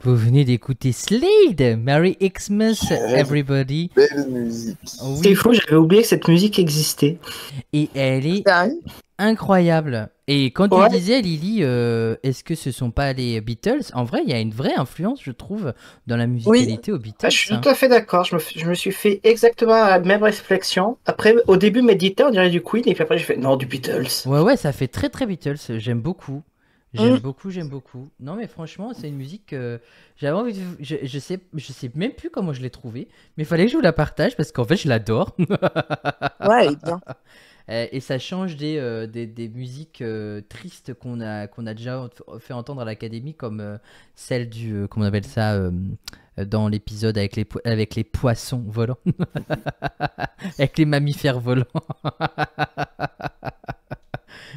Vous venez d'écouter Slade, Merry Xmas Everybody. Belle musique. Oui, C'est fou, j'avais oublié que cette musique existait. et elle est Sérieux incroyable. Et quand Ouais. tu disais, Lily, est-ce que ce sont pas les Beatles? En vrai, il y a une vraie influence, je trouve, dans la musicalité aux Beatles. Ah, je suis hein. tout à fait d'accord. Je me suis fait exactement la même réflexion. Après, au début, méditer, on dirait du Queen, et puis après, j'ai fait non, du Beatles. Ouais, ça fait très très Beatles. J'aime beaucoup. J'aime Mm. beaucoup, j'aime beaucoup. Non, mais franchement, c'est une musique que j'avais envie de... je sais même plus comment je l'ai trouvée, mais il fallait que je vous la partage parce qu'en fait, je l'adore. Ouais, elle est bien. Et ça change des musiques tristes qu'on a déjà fait entendre à l'académie, comme celle comment on appelle ça, dans l'épisode avec les poissons volants, avec les mammifères volants.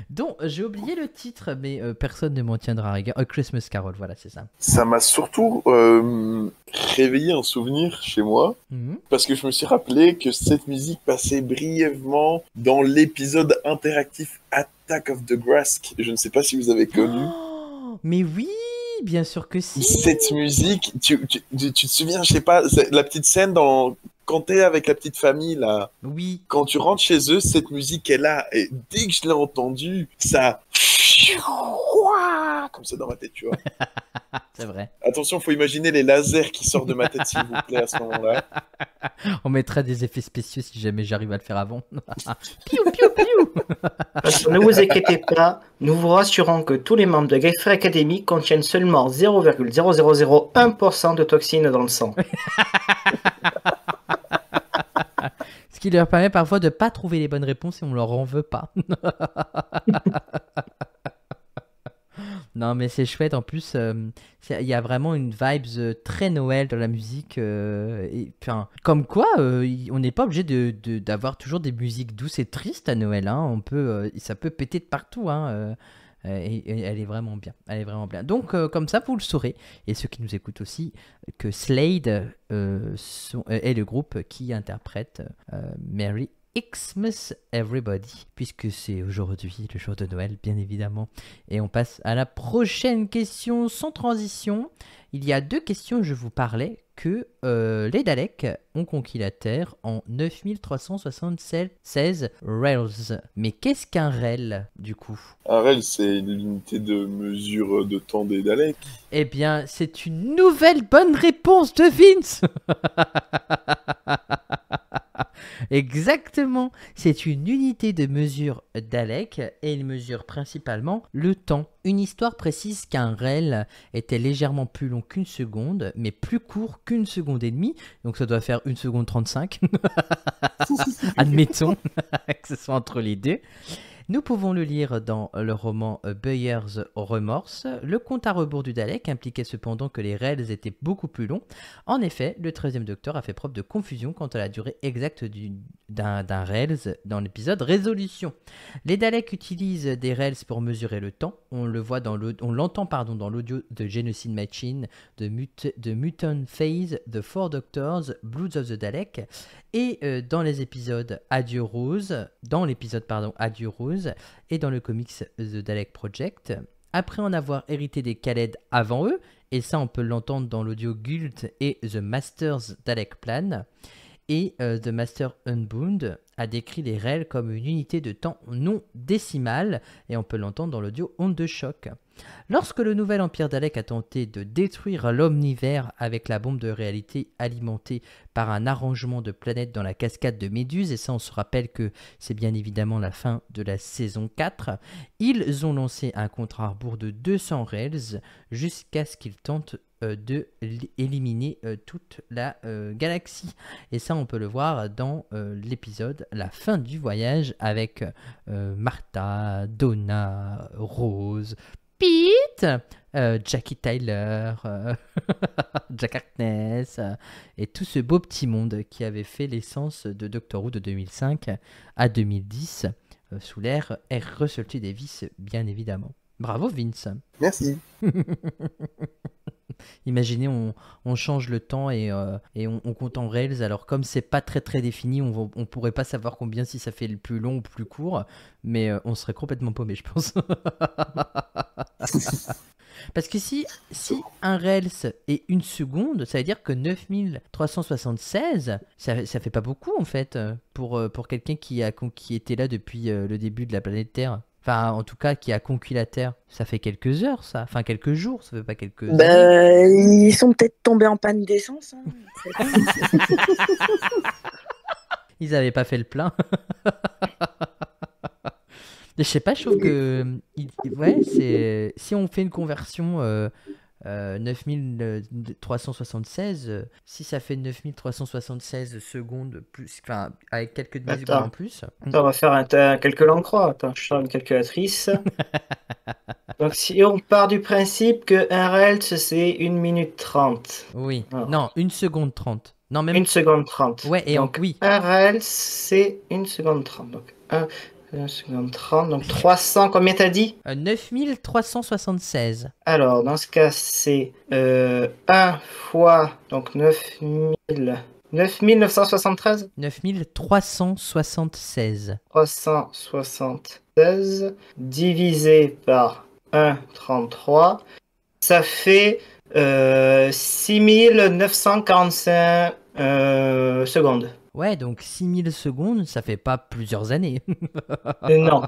Donc, j'ai oublié le titre, mais personne ne m'en tiendra à rigueur. A Christmas Carol, voilà, c'est ça. Ça m'a surtout réveillé un souvenir chez moi, Mhm. parce que je me suis rappelé que cette musique passait brièvement dans l'épisode interactif Attack of the Grask. Je ne sais pas si vous avez connu. Oh, mais oui, bien sûr que si. Cette musique, tu te souviens, je sais pas, la petite scène quand t'es avec la petite famille, là, Oui. quand tu rentres chez eux, cette musique est là, et dès que je l'ai entendue, ça... Comme ça dans ma tête, tu vois. C'est vrai. Attention, faut imaginer les lasers qui sortent de ma tête, s'il vous plaît, à ce moment-là. On mettra des effets spéciaux si jamais j'arrive à le faire avant. Piou, piou, piou. Ne vous inquiétez pas, nous vous rassurons que tous les membres de Gallifrey Academy contiennent seulement 0,0001% de toxines dans le sang. Ce qui leur permet parfois de pas trouver les bonnes réponses et on leur en veut pas. Non, mais c'est chouette. En plus, il y a vraiment une vibes très Noël dans la musique. Comme quoi, on n'est pas obligé d'avoir toujours des musiques douces et tristes à Noël. Hein. Ça peut péter de partout. Hein. Et elle est vraiment bien. Elle est vraiment bien. Donc, comme ça, vous le saurez. Et ceux qui nous écoutent aussi, que Slade est le groupe qui interprète Merry Xmas Everybody, puisque c'est aujourd'hui le jour de Noël, bien évidemment. Et on passe à la prochaine question sans transition. Il y a 2 questions, je vous parlais, que les Daleks ont conquis la Terre en 9376 Rails. Mais qu'est-ce qu'un Rail, du coup? Un REL, c'est l'unité de mesure de temps des Daleks. Eh bien, c'est une nouvelle bonne réponse de Vince. Exactement, c'est une unité de mesure Dalek et il mesure principalement le temps. Une histoire précise qu'un REL était légèrement plus long qu'une seconde, mais plus court qu'une seconde et demie, donc ça doit faire 1 seconde 35. Admettons que ce soit entre les deux. Nous pouvons le lire dans le roman Buyer's Remorse. Le compte à rebours du Dalek impliquait cependant que les Rails étaient beaucoup plus longs. En effet, le 13e Docteur a fait preuve de confusion quant à la durée exacte d'un Rails dans l'épisode Résolution. Les Daleks utilisent des Rails pour mesurer le temps. On l'entend dans l'audio de Genocide Machine, de Mutant Phase, The Four Doctors, Bloods of the Dalek, et dans l'épisode Adieu Rose, et dans le comics The Dalek Project. Après en avoir hérité des Khaled avant eux, et ça on peut l'entendre dans l'audio Gult et The Master's Dalek Plan, et The Master Unbound a décrit les Rails comme une unité de temps non décimale, et on peut l'entendre dans l'audio Onde de choc. Lorsque le nouvel Empire Dalek a tenté de détruire l'omnivers avec la bombe de réalité alimentée par un arrangement de planètes dans la cascade de Méduse, et ça on se rappelle que c'est bien évidemment la fin de la saison 4, ils ont lancé un compte à rebours de 200 Rails jusqu'à ce qu'ils tentent d'éliminer toute la galaxie. Et ça on peut le voir dans l'épisode La fin du voyage avec Martha, Donna, Rose, Pete, Jackie Tyler, Jack Harkness, et tout ce beau petit monde qui avait fait l'essence de Doctor Who de 2005 à 2010 sous l'ère R. Russell T. Davies, bien évidemment. Bravo Vince. Merci. Imaginez, on change le temps et on compte en Rails. Alors comme c'est pas très très défini, on pourrait pas savoir combien, si ça fait le plus long ou plus court, mais on serait complètement paumé, je pense. Parce que si un Rels est une seconde, ça veut dire que 9376, ça fait pas beaucoup en fait pour quelqu'un qui était là depuis le début de la planète Terre. Enfin, en tout cas, qui a conquis la Terre. Ça fait quelques heures, ça. Enfin, quelques jours, ça fait pas quelques années. Ils sont peut-être tombés en panne d'essence. Hein. Ils avaient pas fait le plein. Je sais pas, je trouve que... ouais, si on fait une conversion 9376, si ça fait 9376 secondes, plus, enfin, avec quelques demi-secondes en plus... Attends, on va faire un calcul en croix. Attends, je sors une calculatrice. Donc, si on part du principe que un Rels, c'est 1 minute 30. Oui, Ah. non, 1 seconde 30. Non, même... 1 seconde 30. Ouais, et donc, oui. un Rels, c'est 1 seconde 30. Donc, 1 seconde 30. Donc, 300, combien t'as dit 9376. Alors, dans ce cas, c'est 1 fois, donc 9973 9376. 376 divisé par 1,33, ça fait 6945 secondes. Ouais, donc 6000 secondes, ça fait pas plusieurs années. Non.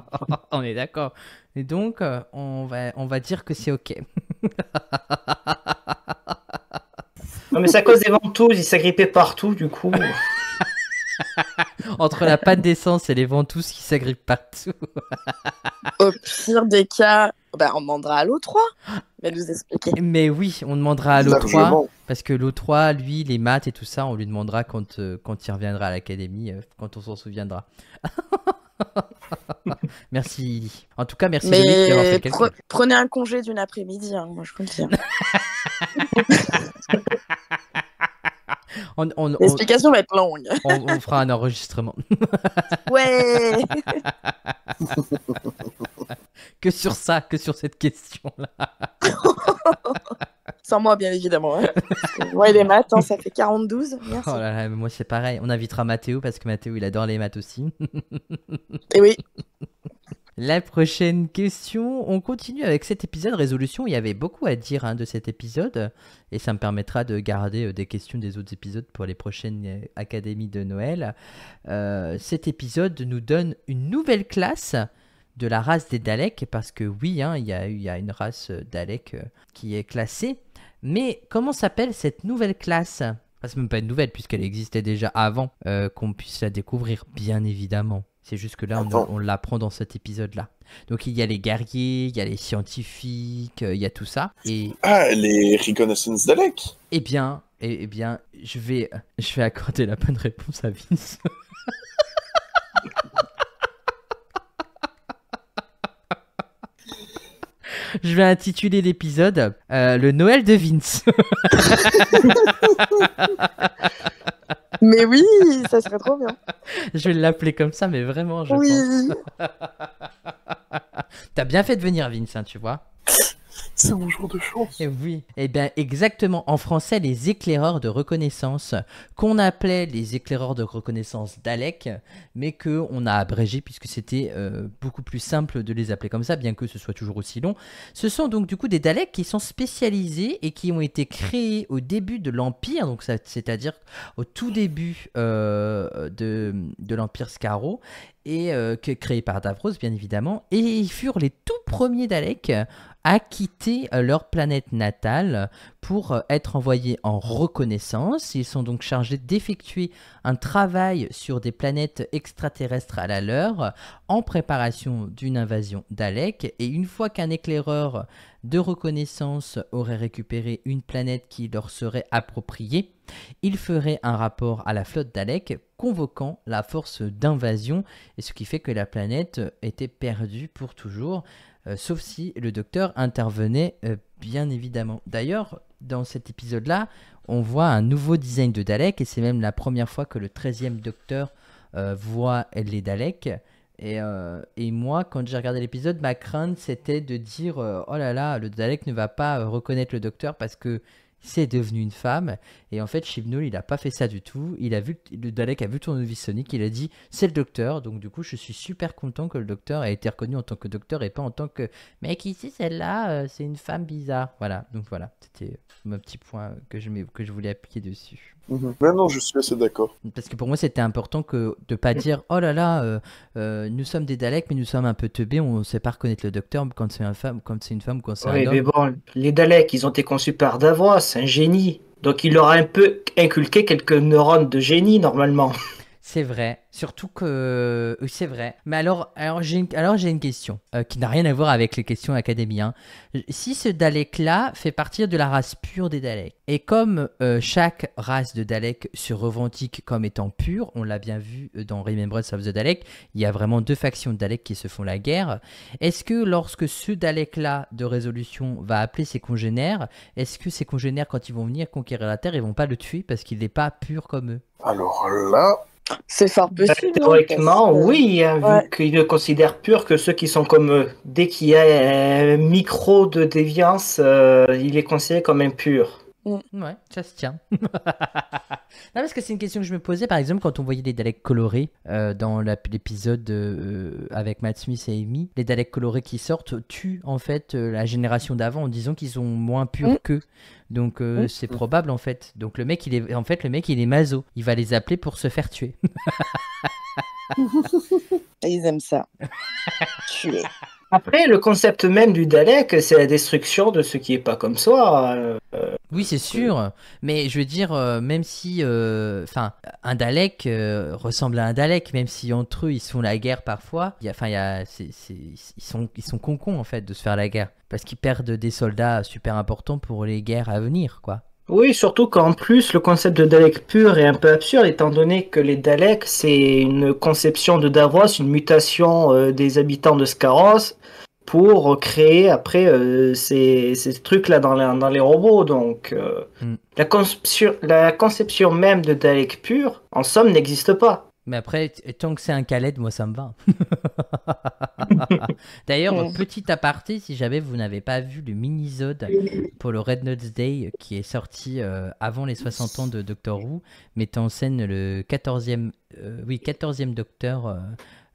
On est d'accord. Et donc, on va dire que c'est OK. Non, mais c'est à cause des ventouses, ils s'agrippaient partout, du coup. Entre la panne d'essence et les ventouses qui s'agrippent partout. Au pire des cas, on demandera à l'O3 de nous expliquer. Mais oui, on demandera à l'O3. Largement. Parce que l'O3, lui, les maths et tout ça, on lui demandera quand il reviendra à l'académie, quand on s'en souviendra. Merci Lily. En tout cas, merci Lily d'avoir fait le calcul. Prenez un congé d'une après-midi, hein, moi je peux le dire. L'explication va être longue. On fera un enregistrement. Ouais. Que sur cette question-là. Sans moi, bien évidemment. Hein. Ouais, les maths, hein, ça fait 42. Merci. Oh là là, moi c'est pareil. On invitera Mathéo parce que Mathéo il adore les maths aussi. Et oui. La prochaine question, on continue avec cet épisode résolution. Il y avait beaucoup à dire de cet épisode et ça me permettra de garder des questions des autres épisodes pour les prochaines académies de Noël. Cet épisode nous donne une nouvelle classe de la race des Daleks parce que oui, il y a une race Dalek qui est classée. Mais comment s'appelle cette nouvelle classe ? Enfin, c'est même pas une nouvelle puisqu'elle existait déjà avant qu'on puisse la découvrir, bien évidemment. C'est juste que là, on l'apprend dans cet épisode-là. Donc, il y a les guerriers, il y a les scientifiques, il y a tout ça. Et... Ah, les Reconnaissance Dalek. Eh bien, je vais accorder la bonne réponse à Vince. Je vais intituler l'épisode le Noël de Vince. Mais oui, ça serait trop bien. Je vais l'appeler comme ça, mais vraiment, je pense. T'as bien fait de venir, Vince, tu vois. C'est mon jour de chance. Et oui. Eh bien, exactement. En français, les éclaireurs de reconnaissance, qu'on appelait les éclaireurs de reconnaissance Dalek, mais qu'on a abrégé puisque c'était beaucoup plus simple de les appeler comme ça, bien que ce soit toujours aussi long. Ce sont donc du coup des Daleks qui sont spécialisés et qui ont été créés au début de l'Empire, donc c'est-à-dire au tout début de l'Empire Skaro, et créés par Davros, bien évidemment. Et ils furent les tout premiers Daleks à quitter leur planète natale pour être envoyés en reconnaissance. Ils sont donc chargés d'effectuer un travail sur des planètes extraterrestres à la leur en préparation d'une invasion Dalek. Et une fois qu'un éclaireur de reconnaissance aurait récupéré une planète qui leur serait appropriée, il ferait un rapport à la flotte Dalek convoquant la force d'invasion, et ce qui fait que la planète était perdue pour toujours. Sauf si le docteur intervenait, bien évidemment. D'ailleurs, dans cet épisode-là, on voit un nouveau design de Dalek, et c'est même la première fois que le 13e docteur voit les Daleks. Et moi, quand j'ai regardé l'épisode, ma crainte, c'était de dire oh là là, le Dalek ne va pas reconnaître le docteur parce que c'est devenu une femme. Et en fait, Chibnall, il a pas fait ça du tout. Le Dalek a vu le tournevis sonique, il a dit c'est le docteur. Donc du coup, je suis super content que le docteur ait été reconnu en tant que docteur et pas en tant que mec ici, celle-là, c'est une femme bizarre. Voilà, donc voilà, c'était mon petit point que je voulais appuyer dessus. Mais non, je suis assez d'accord. Parce que pour moi, c'était important de pas dire oh là là, nous sommes des Daleks, mais nous sommes un peu teubés, on ne sait pas reconnaître le docteur quand c'est une femme, quand c'est un Oui, homme. mais bon, les Daleks, ils ont été conçus par Davros, un génie. Donc il leur a un peu inculqué quelques neurones de génie, normalement. C'est vrai, surtout que... Oui, c'est vrai. Mais alors j'ai une question qui n'a rien à voir avec les questions académiques. Si ce Dalek-là fait partie de la race pure des Daleks, et comme chaque race de Dalek se revendique comme étant pure, on l'a bien vu dans Remembrance of the Dalek, il y a vraiment 2 factions de Daleks qui se font la guerre. Est-ce que lorsque ce Dalek-là de résolution va appeler ses congénères, est-ce que ses congénères, quand ils vont venir conquérir la Terre, ils vont pas le tuer parce qu'il n'est pas pur comme eux? Alors là... C'est fort possible. Théoriquement, oui, hein, Ouais. vu qu'ils ne considèrent pur que ceux qui sont comme eux. Dès qu'il y a un micro de déviance, il est considéré comme impur. Ouais, ça se tient. Non, parce que c'est une question que je me posais, par exemple, quand on voyait les Daleks colorés dans l'épisode avec Matt Smith et Amy. Les Daleks colorés qui sortent tuent en fait la génération d'avant en disant qu'ils sont moins purs qu'eux. Donc c'est probable en fait. Donc le mec il est maso. Il va les appeler pour se faire tuer. Ils aiment ça. Tuer. Après, le concept même du Dalek, c'est la destruction de ce qui est pas comme soi. Oui, c'est sûr, mais je veux dire, même si un Dalek ressemble à un Dalek, même si entre eux ils se font la guerre parfois, ils sont con en fait de se faire la guerre, parce qu'ils perdent des soldats super importants pour les guerres à venir, quoi. Oui, surtout qu'en plus, le concept de Dalek pur est un peu absurde, étant donné que les Daleks, c'est une conception de Davros, une mutation des habitants de Scaros, pour créer après ces trucs-là dans les robots. Donc, la conception même de Dalek pur, en somme, n'existe pas. Mais après, tant que c'est un Khaled, moi ça me va. D'ailleurs, petit aparté, si jamais vous n'avez pas vu le mini-sode pour le Red Notice Day qui est sorti avant les 60 ans de Doctor Who, mettant en scène le 14e Docteur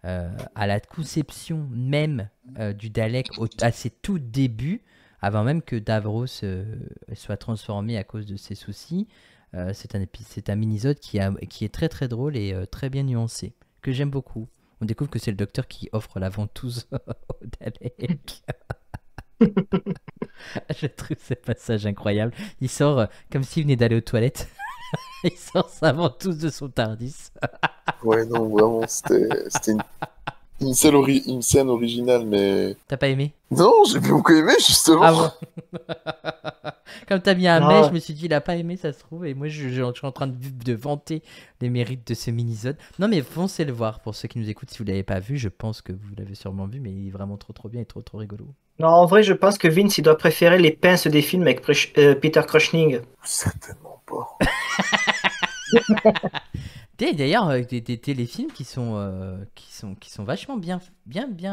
à la conception même du Dalek à ses tout débuts, avant même que Davros soit transformé à cause de ses soucis. C'est un mini-sode qui est très très drôle et très bien nuancé, que j'aime beaucoup. On découvre que c'est le docteur qui offre la ventouse au Dalek. Je trouve ce passage incroyable. Il sort comme s'il venait d'aller aux toilettes. Il sort sa ventouse de son TARDIS. Ouais, non, vraiment, c'était une scène originale, mais... T'as pas aimé? Non, j'ai beaucoup aimé, justement. Ah bon. Comme t'as mis un mais, je me suis dit, il a pas aimé, ça se trouve. Et moi, je suis en train de vanter les mérites de ce mini-sode. Non, mais foncez le voir. Pour ceux qui nous écoutent, si vous l'avez pas vu, je pense que vous l'avez sûrement vu, mais il est vraiment trop bien et trop rigolo. Non, en vrai, je pense que Vince, il doit préférer les pinces des films avec Peter Cushing. Certainement pas. D'ailleurs, des téléfilms qui sont vachement bien.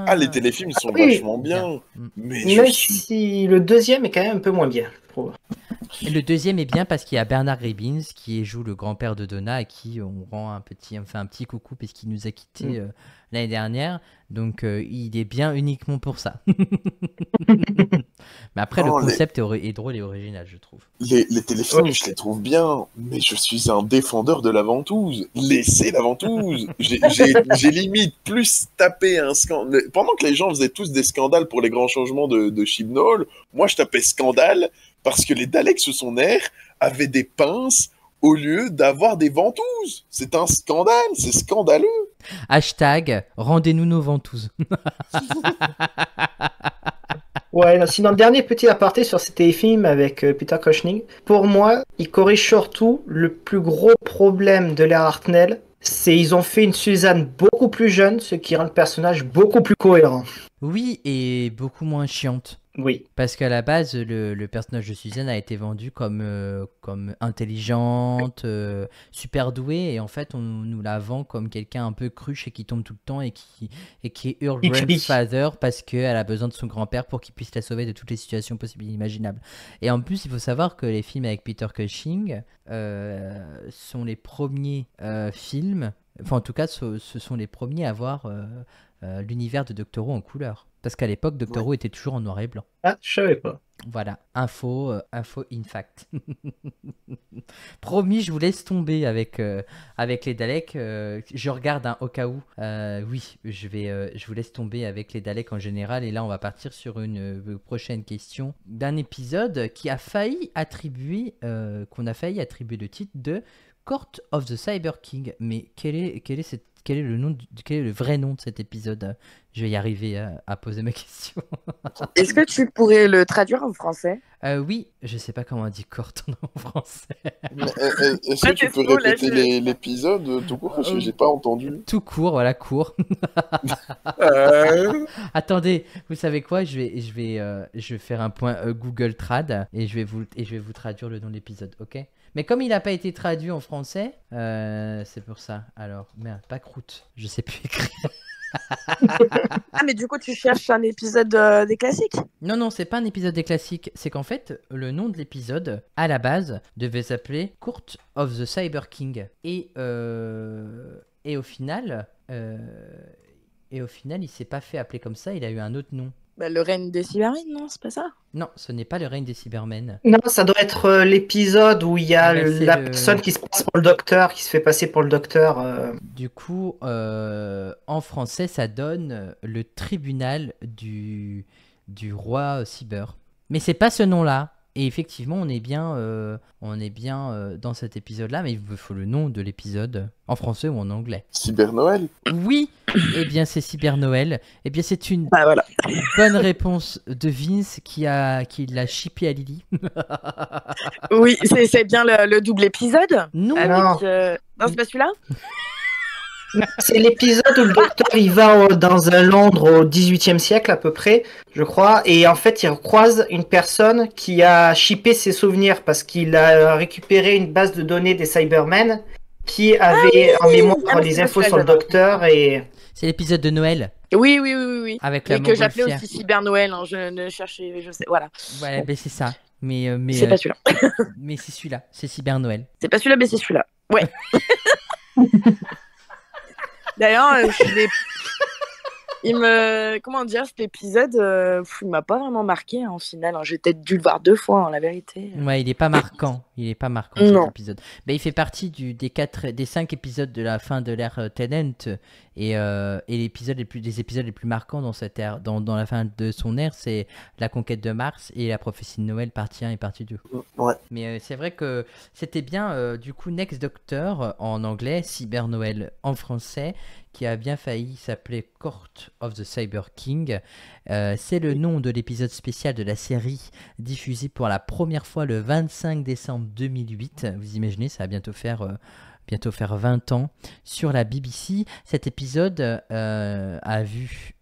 Ah, les téléfilms sont vachement bien. Mais si le deuxième est quand même un peu moins bien, je trouve. Et le deuxième est bien parce qu'il y a Bernard Ribbins qui joue le grand-père de Donna, à qui on fait un petit coucou parce qu'il nous a quittés l'année dernière. Donc il est bien uniquement pour ça. Mais après, le concept est drôle et original, je trouve. Les téléfilms, je les trouve bien, mais je suis un défendeur de la ventouse. Laissez la ventouse. J'ai limite plus tapé un scandale. Pendant que les gens faisaient tous des scandales pour les grands changements de Chibnall, moi je tapais scandale parce que les Daleks sous son air avaient des pinces au lieu d'avoir des ventouses. C'est un scandale, c'est scandaleux. Hashtag, rendez-nous nos ventouses. Ouais, non, sinon, dernier petit aparté sur ces téléfilms avec Peter Cushing. Pour moi, il corrige surtout le plus gros problème de l'ère Hartnell. C'est ils ont fait une Suzanne beaucoup plus jeune, ce qui rend le personnage beaucoup plus cohérent. Oui, et beaucoup moins chiante. Oui. Parce qu'à la base, le personnage de Suzanne a été vendu comme intelligente, super douée, et en fait, on nous la vend comme quelqu'un un peu cruche et qui tombe tout le temps et qui hurle Qui crie. grandfather parce qu'elle a besoin de son grand-père pour qu'il puisse la sauver de toutes les situations possibles et imaginables. Et en plus, il faut savoir que les films avec Peter Cushing sont les premiers films, enfin en tout cas, ce sont les premiers à avoir l'univers de Doctor Who en couleur. Parce qu'à l'époque, Doctor Who était toujours en noir et blanc. Ah, je savais pas. Voilà, info in fact. Promis, je vous laisse tomber avec les Daleks. Je regarde au cas où. Oui, je vous laisse tomber avec les Daleks en général. Et là, on va partir sur une prochaine question d'un épisode qui a failli attribuer, qu'on a failli attribuer le titre de Court of the Cyber King. Mais quel est le vrai nom de cet épisode? Je vais y arriver à poser ma question. Est-ce que tu pourrais le traduire en français? Oui, je sais pas comment on dit court en français. Est-ce que tu peux répéter l'épisode tout court parce que j'ai pas entendu? Tout court, voilà, court. Attendez, vous savez quoi? Je vais faire un point Google Trad et je vais vous traduire le nom de l'épisode, ok? Mais comme il n'a pas été traduit en français, c'est pour ça. Alors, merde, pas croûte. Je sais plus écrire. Ah, mais du coup, tu cherches un épisode des classiques? Non, c'est pas un épisode des classiques. C'est qu'en fait, le nom de l'épisode, à la base, devait s'appeler Court of the Cyber King. Et au final, il s'est pas fait appeler comme ça. Il a eu un autre nom. Bah, le règne des Cybermen, non? C'est pas ça? Non, ce n'est pas le règne des Cybermen. Non, ça doit être l'épisode où il y a personne qui se passe pour le docteur, qui se fait passer pour le docteur. Du coup, en français, ça donne le tribunal du roi cyber. Mais c'est pas ce nom-là. Et effectivement, on est bien dans cet épisode-là, mais il me faut le nom de l'épisode, en français ou en anglais. Cyber Noël? Oui, eh bien c'est Cyber Noël. Eh bien c'est une voilà. bonne réponse de Vince qui l'a shippé à Lily. Oui, c'est bien le double épisode. Non, Non, c'est pas celui-là? C'est l'épisode où le docteur il va dans un Londres au XVIIIe siècle à peu près, je crois, et en fait il croise une personne qui a chippé ses souvenirs parce qu'il a récupéré une base de données des Cybermen qui avait en mémoire les infos sur le docteur et... C'est l'épisode de Noël. Oui. Avec la que j'appelais montgolfière. aussi Cyber Noël, hein, je ne cherchais, je sais, voilà. Ouais, ben c'est ça. Mais c'est pas celui-là. mais c'est celui-là, c'est Cyber Noël. C'est pas celui-là, mais c'est celui-là. Ouais. D'ailleurs, comment dire, cet épisode, il m'a pas vraiment marqué hein, en final. Hein. J'ai peut-être dû le voir 2 fois, hein, la vérité. Ouais, il est pas marquant. Non. Cet épisode. Ben, il fait partie des 5 épisodes de la fin de l'ère Tennant et des épisodes les plus marquants dans cette ère, dans la fin de son ère, c'est la conquête de Mars et la prophétie de Noël partie 1 et partie 2. Ouais. Mais c'est vrai que c'était bien du coup Next Doctor en anglais, Cyber Noël en français, qui a bien failli s'appeler Court of the Cyber King. C'est le nom de l'épisode spécial de la série diffusé pour la première fois le 25 décembre 2008. Vous imaginez, ça va bientôt faire 20 ans sur la BBC. Cet épisode a vu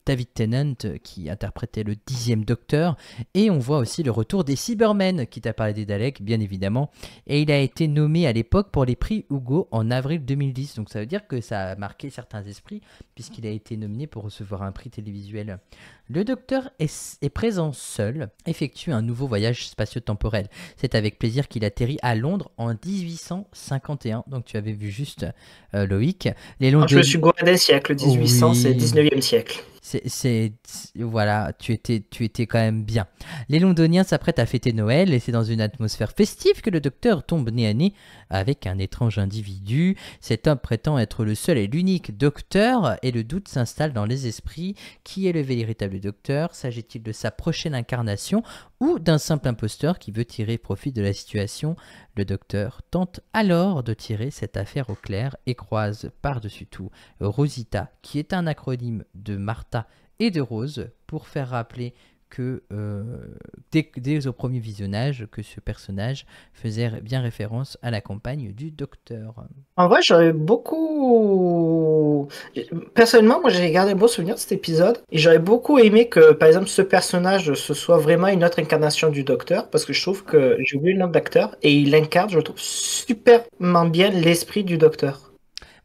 David Tennant qui interprétait le 10e Docteur, et on voit aussi le retour des Cybermen, qui t'a parlé des Daleks bien évidemment, et il a été nommé à l'époque pour les prix Hugo en avril 2010, donc ça veut dire que ça a marqué certains esprits puisqu'il a été nominé pour recevoir un prix télévisuel. Le Docteur est présent seul, effectue un nouveau voyage spatio-temporel. C'est avec plaisir qu'il atterrit à Londres en 1851. Donc tu avais vu juste Loïc. Je me suis gouré des siècles, 1800 Oui. c'est 19e siècle. Voilà, tu étais quand même bien. Les Londoniens s'apprêtent à fêter Noël et c'est dans une atmosphère festive que le Docteur tombe nez à nez avec un étrange individu. Cet homme prétend être le seul et l'unique Docteur et le doute s'installe dans les esprits. Qui est le véritable Docteur? S'agit-il de sa prochaine incarnation ou d'un simple imposteur qui veut tirer profit de la situation? Le Docteur tente alors de tirer cette affaire au clair et croise par-dessus tout Rosita, qui est un acronyme de Martha et de Rose, pour faire rappeler que dès au premier visionnage, que ce personnage faisait bien référence à la compagne du Docteur. En vrai, j'aurais beaucoup Personnellement, moi j'ai gardé un beau souvenir de cet épisode et j'aurais beaucoup aimé que, par exemple, ce personnage ce soit vraiment une autre incarnation du Docteur parce que je trouve que j'ai oublié le nom d'acteur et il incarne, je trouve, superment bien l'esprit du Docteur.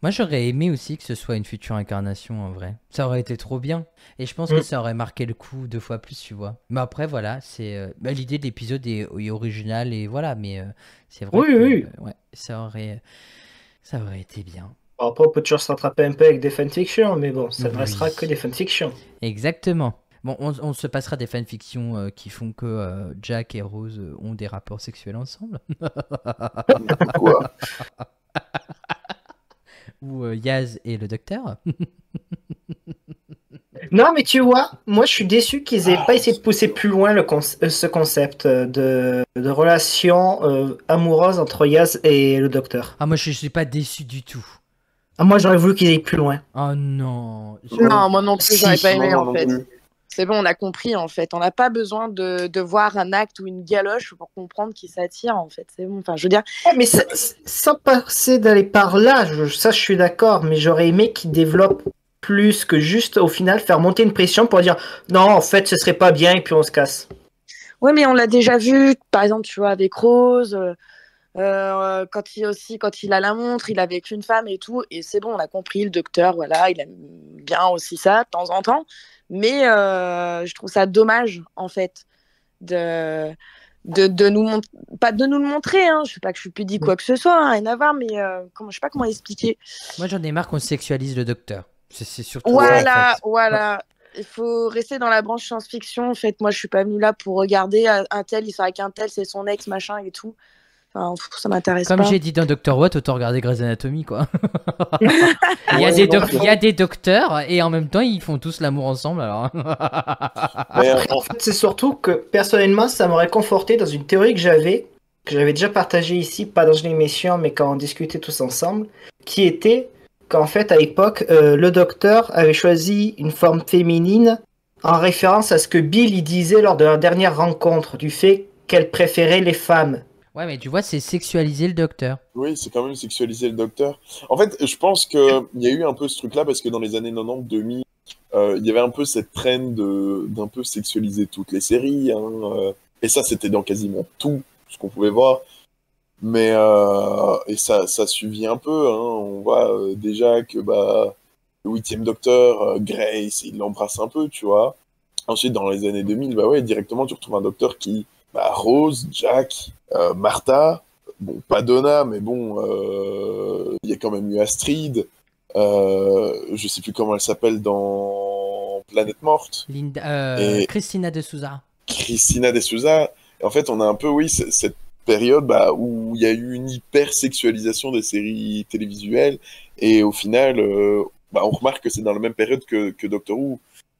Moi, j'aurais aimé aussi que ce soit une future incarnation en vrai. Ça aurait été trop bien. Et je pense que ça aurait marqué le coup 2 fois plus, tu vois. Mais après, voilà, c'est l'idée de l'épisode est originale et voilà. Mais c'est vrai Oui, que oui. ouais, ça aurait été bien. Bon, après, on peut toujours se rattraper un peu avec des fanfictions, mais bon, ça ne Oui. restera que des fanfictions. Exactement. Bon, on se passera des fanfictions qui font que Jack et Rose ont des rapports sexuels ensemble. Quoi? Ou Yaz et le Docteur. Non, mais tu vois, moi je suis déçu qu'ils aient pas essayé de pousser plus loin ce concept de relation amoureuse entre Yaz et le Docteur. Ah, moi, je suis pas déçu du tout. Ah, moi j'aurais voulu qu'ils aillent plus loin. Oh non. Non, moi non plus, Si, j'aurais pas aimé Non, en non fait. plus. C'est bon, on a compris en fait. On n'a pas besoin de voir un acte ou une galoche pour comprendre qui s'attire en fait. C'est bon. Enfin, je veux dire, Mais sans passer d'aller par là, ça je suis d'accord, mais j'aurais aimé qu'ils développent plus que juste au final faire monter une pression pour dire non, en fait ce serait pas bien et puis on se casse. ouais, mais on l'a déjà vu, par exemple, tu vois, avec Rose. Quand il a la montre, il est avec une femme et tout, et c'est bon, on a compris, le Docteur, voilà, il aime bien aussi ça de temps en temps, mais je trouve ça dommage en fait de nous pas de nous le montrer, hein. Je sais pas que je suis pudique quoi que ce soit, hein, rien à voir, mais je sais pas comment expliquer. Moi, j'en ai marre qu'on sexualise le Docteur. C'est surtout ça, Voilà, en fait. voilà. Il faut rester dans la branche science-fiction. En fait, moi, je suis pas venue là pour regarder un tel, il sera avec un tel, c'est son ex, machin et tout. Enfin, ça m'intéresse Comme pas. j'ai dit dans Dr. Watt, autant regarder Grey's Anatomy, quoi. Il y a des docteurs et en même temps, ils font tous l'amour ensemble, alors. Mais, En fait, c'est surtout que personnellement, ça m'aurait conforté dans une théorie que j'avais déjà partagée ici, pas dans une émission, mais quand on discutait tous ensemble, qui était qu'en fait, à l'époque, le Docteur avait choisi une forme féminine en référence à ce que Bill y disait lors de leur dernière rencontre, du fait qu'elle préférait les femmes. Ouais, mais tu vois, c'est sexualiser le Docteur. oui, c'est quand même sexualiser le Docteur. En fait, je pense qu'il y a eu un peu ce truc-là parce que dans les années 90-2000, il y avait un peu cette trend d'un peu sexualiser toutes les séries. Hein, et ça, c'était dans quasiment tout ce qu'on pouvait voir. Mais et ça suivit un peu. Hein, on voit déjà que le 8e Docteur, Grace, il l'embrasse un peu, tu vois. Ensuite, dans les années 2000, bah ouais, directement, tu retrouves un Docteur qui... Rose, Jack, Martha, bon, pas Donna, mais bon, il y a quand même eu Astrid, je sais plus comment elle s'appelle dans Planète Morte. Christina de Souza. Christina de Souza. Et en fait, on a un peu, oui, cette période où il y a eu une hyper-sexualisation des séries télévisuelles, et au final, on remarque que c'est dans la même période que Doctor Who.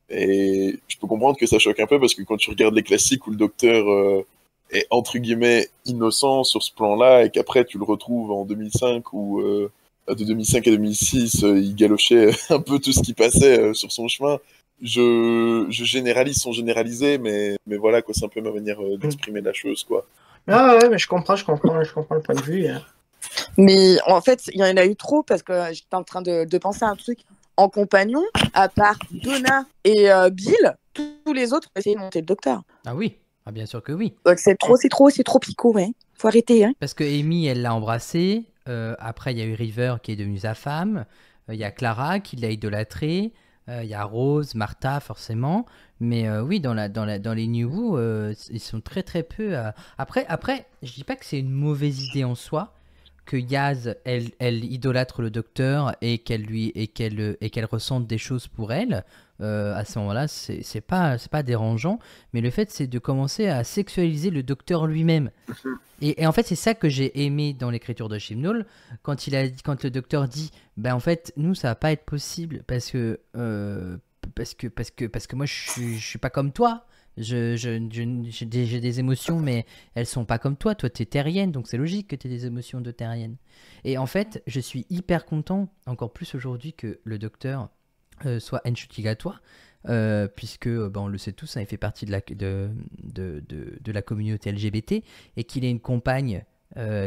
Et je peux comprendre que ça choque un peu parce que quand tu regardes les classiques où le Docteur est entre guillemets innocent sur ce plan-là et qu'après tu le retrouves en 2005 ou de 2005 à 2006 il galochait un peu tout ce qui passait sur son chemin. Je généralise sans généraliser, mais voilà quoi, c'est un peu ma manière d'exprimer la chose quoi. Ah ouais, mais je comprends le point de vue. Hein. Mais en fait, il y en a eu trop parce que j'étais en train de penser à un truc. En compagnon, à part Donna et Bill, tous les autres ont essayé de monter le Docteur. Ah oui, ah, bien sûr que oui. Donc c'est trop picot, ouais. Faut arrêter, hein. Parce que Amy, elle l'a embrassé. Après, il y a eu River qui est devenue sa femme. Il y a Clara qui l'a idolâtrée. Il y a Rose, Martha, forcément. Mais oui, dans les New Who, ils sont très très peu. Après, je dis pas que c'est une mauvaise idée en soi que Yaz, elle idolâtre le Docteur et qu'elle ressente des choses pour elle. À ce moment-là, c'est pas dérangeant. Mais le fait, c'est de commencer à sexualiser le Docteur lui-même. Et en fait, c'est ça que j'ai aimé dans l'écriture de Chibnall, quand le Docteur dit, en fait, nous, ça va pas être possible parce que moi, je suis pas comme toi. J'ai des émotions, mais elles sont pas comme toi. Toi, t'es terrienne, donc c'est logique que t'aies des émotions de terrienne. Et en fait, je suis hyper content, encore plus aujourd'hui, que le Docteur soit Enchutigatoire, puisque, on le sait tous, il fait partie de la communauté LGBT, et qu'il ait une compagne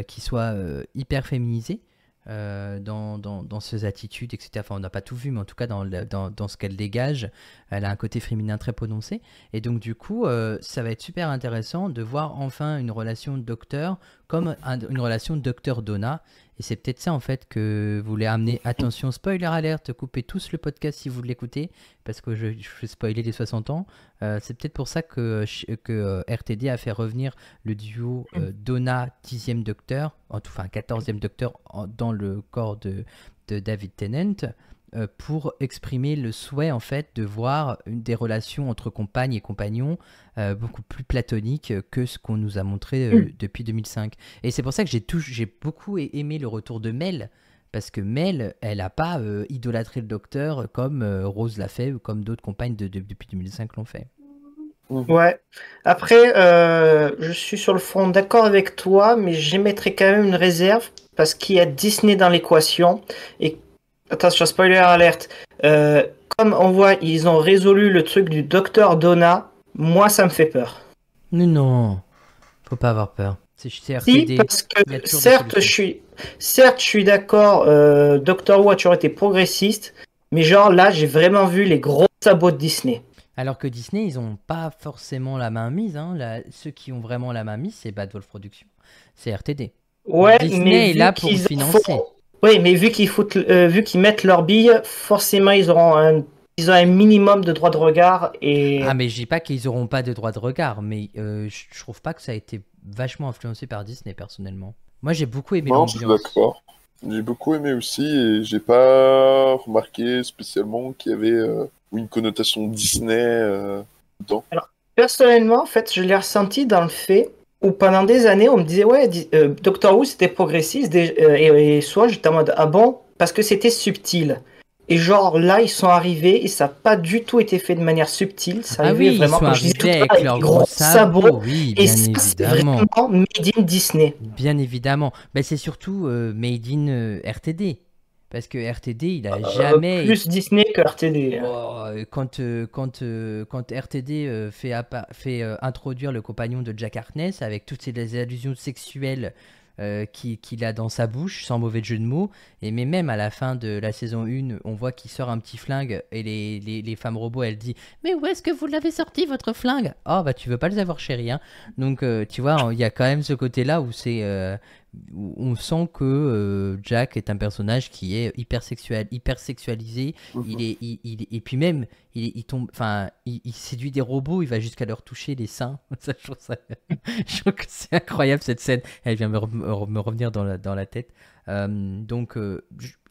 qui soit hyper féminisée. dans ses attitudes, etc. Enfin, on n'a pas tout vu, mais en tout cas, dans ce qu'elle dégage, elle a un côté féminin très prononcé. Et donc, du coup, ça va être super intéressant de voir enfin une relation de docteur comme une relation de docteur Donna. Et c'est peut-être ça, en fait, que vous voulez amener. Attention, spoiler alerte, coupez tous le podcast si vous l'écoutez, parce que je vais spoiler les 60 ans. C'est peut-être pour ça que RTD a fait revenir le duo Donna 10e docteur, enfin 14e docteur dans le corps de David Tennant, pour exprimer le souhait en fait de voir des relations entre compagnes et compagnons beaucoup plus platoniques que ce qu'on nous a montré depuis 2005. Et c'est pour ça que j'ai beaucoup aimé le retour de Mel, parce que Mel, elle n'a pas idolâtré le docteur comme Rose l'a fait ou comme d'autres compagnes depuis 2005 l'ont fait. Ouais. Après, je suis sur le fond d'accord avec toi, mais j'émettrais quand même une réserve parce qu'il y a Disney dans l'équation. Et attention, spoiler alerte. Comme on voit, ils ont résolu le truc du docteur Donna. Moi, ça me fait peur. Non, faut pas avoir peur. C'est RTD. Si, parce que certes, je suis d'accord. Doctor Who a toujours été progressiste, mais genre là, j'ai vraiment vu les gros sabots de Disney. Alors que Disney, ils n'ont pas forcément la main mise. Ceux qui ont vraiment la main mise, c'est Bad Wolf Productions. C'est RTD. Ouais, Disney est là pour financer. Oui, mais vu qu'ils mettent leurs billes, forcément, ils ont un minimum de droit de regard. Ah, mais je dis pas qu'ils n'auront pas de droit de regard, mais je trouve pas que ça a été vachement influencé par Disney, personnellement. Moi, j'ai beaucoup aimé l'ambiance. Je suis d'accord. J'ai beaucoup aimé aussi, et j'ai pas remarqué spécialement qu'il y avait une connotation Disney dedans. Alors, personnellement, en fait, je l'ai ressenti dans le fait où pendant des années, on me disait, ouais, Doctor Who, c'était progressiste, et soit j'étais en mode, ah bon, parce que c'était subtil. Et genre, là, ils sont arrivés, et ça n'a pas du tout été fait de manière subtile. Ça arrivait vraiment, ils sont arrivés avec leurs gros sabots, oui, bien évidemment. C'est vraiment made in Disney. Bien évidemment. Mais c'est surtout made in RTD. Parce que RTD, il a jamais... Plus Disney que RTD. Quand RTD fait introduire le compagnon de Jack Harkness avec toutes ces allusions sexuelles qu'il a dans sa bouche, sans mauvais jeu de mots, mais même à la fin de la saison 1, on voit qu'il sort un petit flingue et les femmes robots, elles disent « Mais où est-ce que vous l'avez sorti, votre flingue ?»« Oh, bah tu veux pas le savoir, chérie. Hein. » Donc, tu vois, il y a quand même ce côté-là où où on sent que Jack est un personnage qui est hyper sexualisé. Et puis même, il séduit des robots, il va jusqu'à leur toucher les seins. Je trouve que c'est incroyable cette scène. Elle vient me revenir dans la tête. Donc,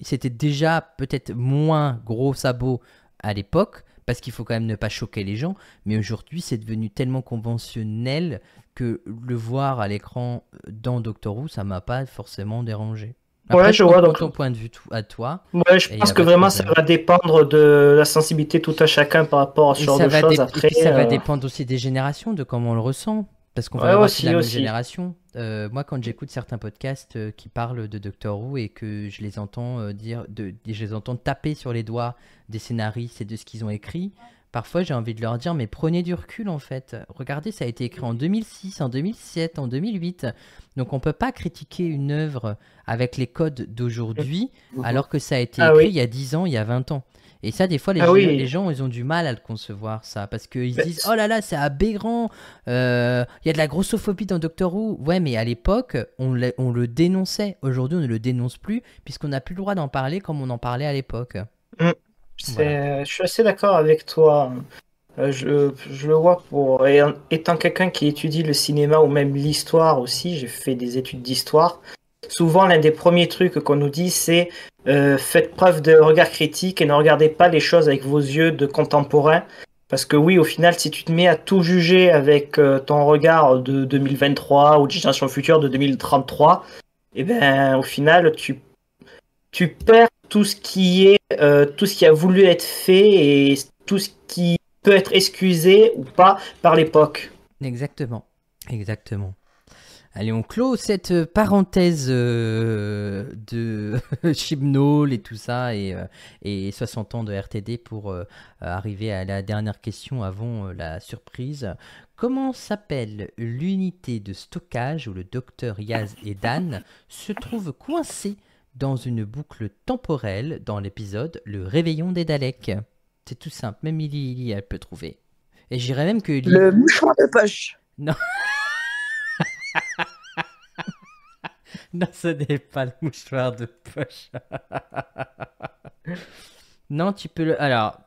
c'était déjà peut-être moins gros sabot à l'époque, parce qu'il faut quand même ne pas choquer les gens. Mais aujourd'hui, c'est devenu tellement conventionnel que le voir à l'écran dans Doctor Who, ça m'a pas forcément dérangé. Après, ouais, je vois. Donc, ton point de vue à toi. Ouais, je pense que vraiment, ça va dépendre de la sensibilité tout à chacun par rapport à ce genre de choses. Après, ça va dépendre aussi des générations, de comment on le ressent. Parce qu'on va avoir aussi la même génération. Moi, quand j'écoute certains podcasts qui parlent de Doctor Who et que je les entends je les entends taper sur les doigts des scénaristes et de ce qu'ils ont écrit, parfois j'ai envie de leur dire, mais prenez du recul en fait. Regardez, ça a été écrit en 2006, en 2007, en 2008. Donc on peut pas critiquer une œuvre avec les codes d'aujourd'hui alors que ça a été écrit il y a 10 ans, il y a 20 ans. Et ça, des fois, les gens, ils ont du mal à le concevoir, ça. Parce qu'ils se disent, oh là là, c'est aberrant. Il y a de la grossophobie dans Doctor Who. Ouais, mais à l'époque, on le dénonçait. Aujourd'hui, on ne le dénonce plus, puisqu'on n'a plus le droit d'en parler comme on en parlait à l'époque. Voilà. Je suis assez d'accord avec toi. Je le vois étant quelqu'un qui étudie le cinéma ou même l'histoire aussi, j'ai fait des études d'histoire. Souvent, l'un des premiers trucs qu'on nous dit, c'est faites preuve de regard critique et ne regardez pas les choses avec vos yeux de contemporain. Parce que oui, au final, si tu te mets à tout juger avec ton regard de 2023 ou de génération future de 2033, et ben au final, tu perds tout ce qui a voulu être fait et tout ce qui peut être excusé ou pas par l'époque. Exactement. Allez, on clôt cette parenthèse de Chibnall et tout ça et 60 ans de RTD pour arriver à la dernière question avant la surprise. Comment s'appelle l'unité de stockage où le docteur Yaz et Dan se trouvent coincés dans une boucle temporelle dans l'épisode Le Réveillon des Daleks. C'est tout simple, même Lily, elle peut trouver. Et je dirais même que... Le mouchoir de poche. Non. Non, ce n'est pas le mouchoir de poche. Non, tu peux le... Alors,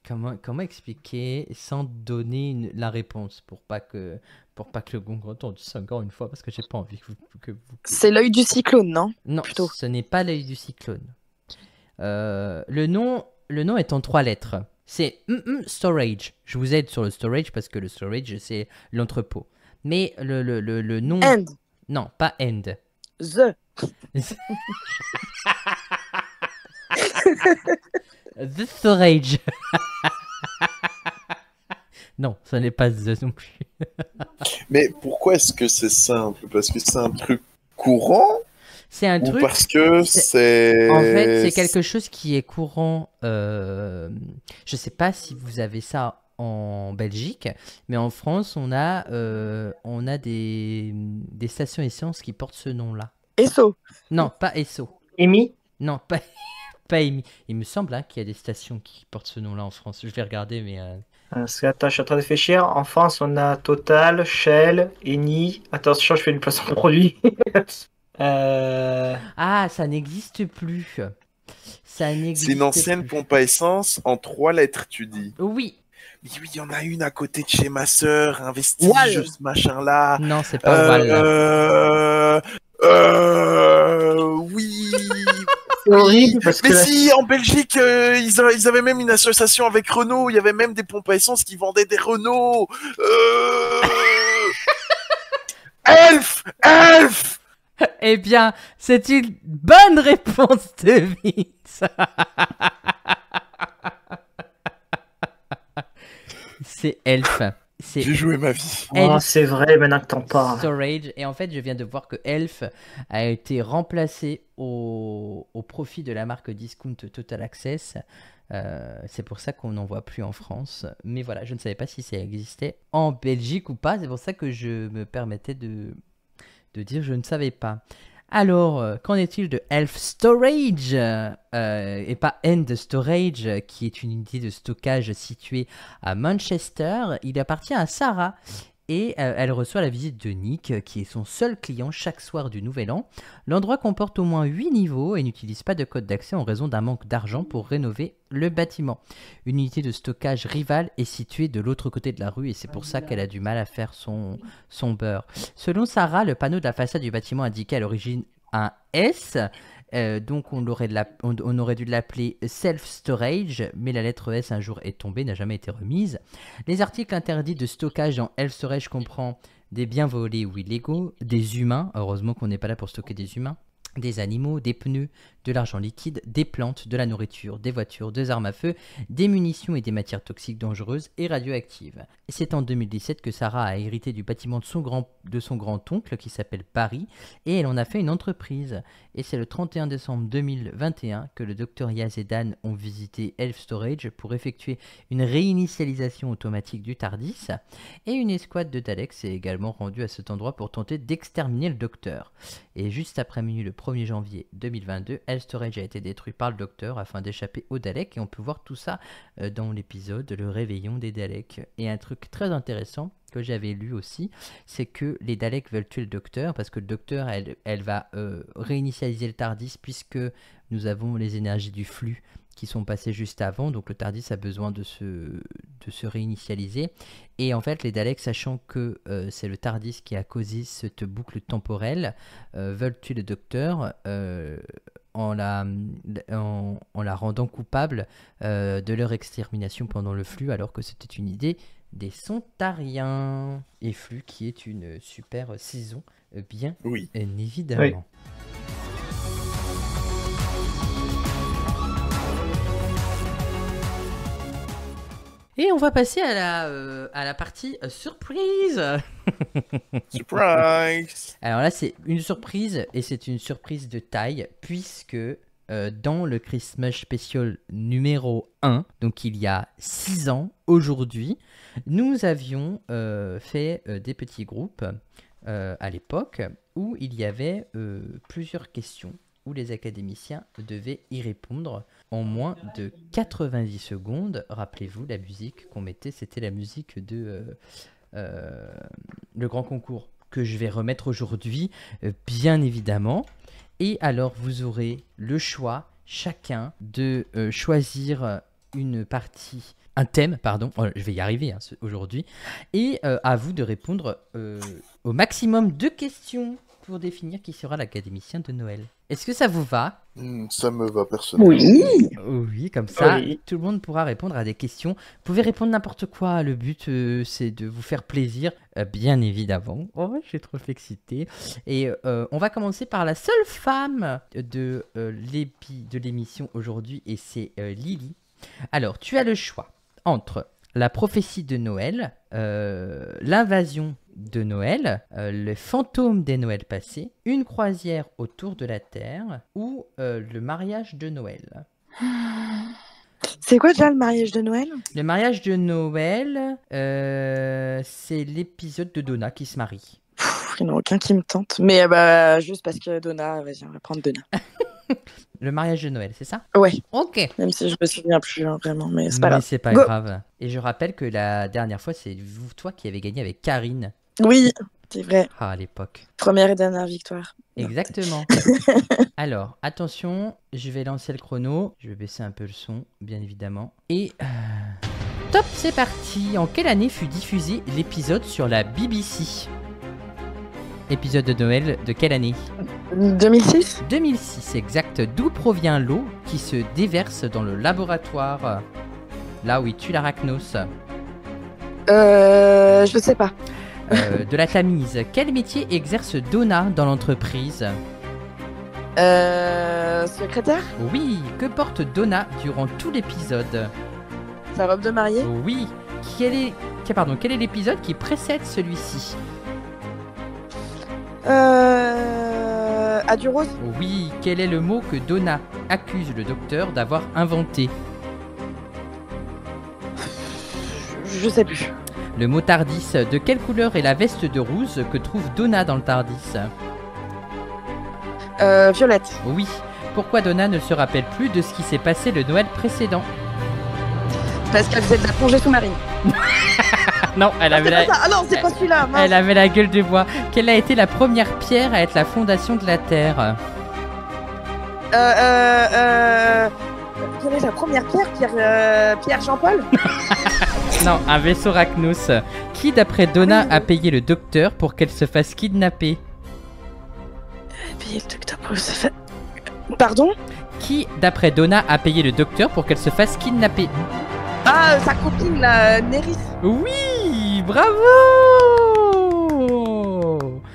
comment expliquer sans donner la réponse pour pas que le gong retombe. C'est encore une fois parce que j'ai pas envie que vous... C'est l'œil du cyclone, non? Non, Plutôt. ce n'est pas l'œil du cyclone. Le nom est en 3 lettres. C'est storage. Je vous aide sur le storage parce que le storage, c'est l'entrepôt. Mais le nom... End. Non, pas end. The. The storage. Non, ce n'est pas The non plus. Mais pourquoi est-ce que c'est simple? Parce que c'est un truc courant? C'est un Ou truc... parce que c'est... En fait, c'est quelque chose qui est courant. Je sais pas si vous avez ça en Belgique, mais en France, on a des stations essence qui portent ce nom-là. Esso. Non, pas Esso. Amy? Non, pas Amy. Il me semble qu'il y a des stations qui portent ce nom-là en France. Je vais regarder, mais... Parce que, attends, je suis en train de réfléchir. En France, on a Total, Shell, Eni. Attention, je fais une place en produit. Ah, ça n'existe plus. Ça n'existe C'est une ancienne plus. pompe à essence en 3 lettres, tu dis. Oui. Mais oui, il y en a une à côté de chez ma sœur, un vestige, Wall. ce machin-là. Non, c'est pas Wall. Oui. C'est horrible parce que Mais si, en Belgique, ils avaient même une association avec Renault. Il y avait même des pompes à essence qui vendaient des Renault. Elf. Eh bien, c'est une bonne réponse de Vince. C'est Elf. C'est J'ai joué ma vie. oh, c'est vrai, maintenant que t'en parles. Storage. Et en fait, je viens de voir que Elf a été remplacé au profit de la marque Discount Total Access. C'est pour ça qu'on n'en voit plus en France. Mais voilà, je ne savais pas si ça existait en Belgique ou pas. C'est pour ça que je me permettais de dire je ne savais pas. Alors, qu'en est-il de Elf Storage et pas End Storage, qui est une unité de stockage située à Manchester? Il appartient à Sarah et elle reçoit la visite de Nick, qui est son seul client chaque soir du Nouvel An. L'endroit comporte au moins 8 niveaux et n'utilise pas de code d'accès en raison d'un manque d'argent pour rénover le bâtiment. Une unité de stockage rivale est située de l'autre côté de la rue et c'est pour ça qu'elle a du mal à faire son beurre. Selon Sarah, le panneau de la façade du bâtiment indiquait à l'origine un S, donc on aurait dû l'appeler Self-Storage, mais la lettre S un jour est tombée, n'a jamais été remise. Les articles interdits de stockage dans Elf-Storage comprennent des biens volés ou illégaux, des humains, heureusement qu'on n'est pas là pour stocker des humains, des animaux, des pneus, de l'argent liquide, des plantes, de la nourriture, des voitures, des armes à feu, des munitions et des matières toxiques dangereuses et radioactives. C'est en 2017 que Sarah a hérité du bâtiment de son grand-oncle qui s'appelle Barry et elle en a fait une entreprise. Et c'est le 31 décembre 2021 que le Dr Yaz et Dan ont visité Elf Storage pour effectuer une réinitialisation automatique du TARDIS et une escouade de Daleks s'est également rendue à cet endroit pour tenter d'exterminer le docteur. Et juste après minuit le 1er janvier 2022, Elf Storage a été détruit par le docteur afin d'échapper aux Daleks et on peut voir tout ça dans l'épisode Le Réveillon des Daleks. Et un truc très intéressant que j'avais lu aussi, c'est que les Daleks veulent tuer le docteur parce que le docteur, elle va réinitialiser le TARDIS puisque nous avons les énergies du flux qui sont passées juste avant, donc le TARDIS a besoin de se réinitialiser. Et en fait, les Daleks, sachant que c'est le TARDIS qui a causé cette boucle temporelle, veulent tuer le docteur en la rendant coupable de leur extermination pendant le flux, alors que c'était une idée des Sontariens. Et Flux qui est une super saison, bien Oui. évidemment. Oui. Et on va passer à la partie surprise. Surprise. Alors là, c'est une surprise et c'est une surprise de taille puisque dans le Christmas Special numéro 1, donc il y a 6 ans aujourd'hui, nous avions fait des petits groupes à l'époque où il y avait plusieurs questions où les académiciens devaient y répondre en moins de 90 secondes. Rappelez-vous, la musique qu'on mettait, c'était la musique de le grand concours que je vais remettre aujourd'hui, bien évidemment. Et alors, vous aurez le choix, chacun, de choisir une partie, un thème, pardon, je vais y arriver aujourd'hui, et à vous de répondre au maximum de questions pour définir qui sera l'académicien de Noël. Est-ce que ça vous va? Ça me va personnellement. Oui. Oui, comme ça, Oui. tout le monde pourra répondre à des questions. Vous pouvez répondre n'importe quoi. Le but, c'est de vous faire plaisir, bien évidemment. Oh, je suis trop excitée. Et on va commencer par la seule femme de l'émission aujourd'hui, et c'est Lily. Alors, tu as le choix entre la prophétie de Noël, l'invasion de Noël, le fantôme des Noëls passés, une croisière autour de la Terre ou le mariage de Noël. C'est quoi déjà le mariage de Noël? Le mariage de Noël, c'est l'épisode de Donna qui se marie. Il n'y en a aucun qui me tente. Mais bah, juste parce que Donna, vas-y, on va prendre Donna. Le mariage de Noël, c'est ça? Ouais, Ok. même si je me souviens plus vraiment, mais c'est pas Mais grave. c'est pas Go. grave. Et je rappelle que la dernière fois, c'est toi qui avez gagné avec Karine. Oui, c'est vrai. Ah, à l'époque. Première et dernière victoire. Exactement. Alors, attention, je vais lancer le chrono. Je vais baisser un peu le son, bien évidemment. Et top, c'est parti. En quelle année fut diffusé l'épisode sur la BBC? Épisode de Noël de quelle année? 2006? 2006, exact. D'où provient l'eau qui se déverse dans le laboratoire, là où il tue l'arachnos? Je sais pas. De la Tamise. Quel métier exerce Donna dans l'entreprise? Secrétaire? Oui. Que porte Donna durant tout l'épisode? Sa robe de mariée? Oui. Quel est l'épisode qui précède celui-ci? Adieu Rose? Oui. Quel est le mot que Donna accuse le docteur d'avoir inventé? Je sais plus. Le mot TARDIS. De quelle couleur est la veste de Rose que trouve Donna dans le TARDIS? Violette. Oui. Pourquoi Donna ne se rappelle plus de ce qui s'est passé le Noël précédent? Parce qu'elle faisait de la plongée sous-marine. Non, elle avait C'est pas ça. Ah non, c'est pas celui-là. mince. Elle avait la gueule de bois. Quelle a été la première pierre à être la fondation de la Terre? Quelle est la première pierre? Pierre Jean-Paul? Non, un vaisseau Arachnos. Qui, d'après Donna, a payé le docteur pour qu'elle se fasse kidnapper? Payé le docteur pour se faire... Pardon? Qui, d'après Donna, a payé le docteur pour qu'elle se fasse kidnapper? Ah, sa copine, la Néris. Oui, bravo!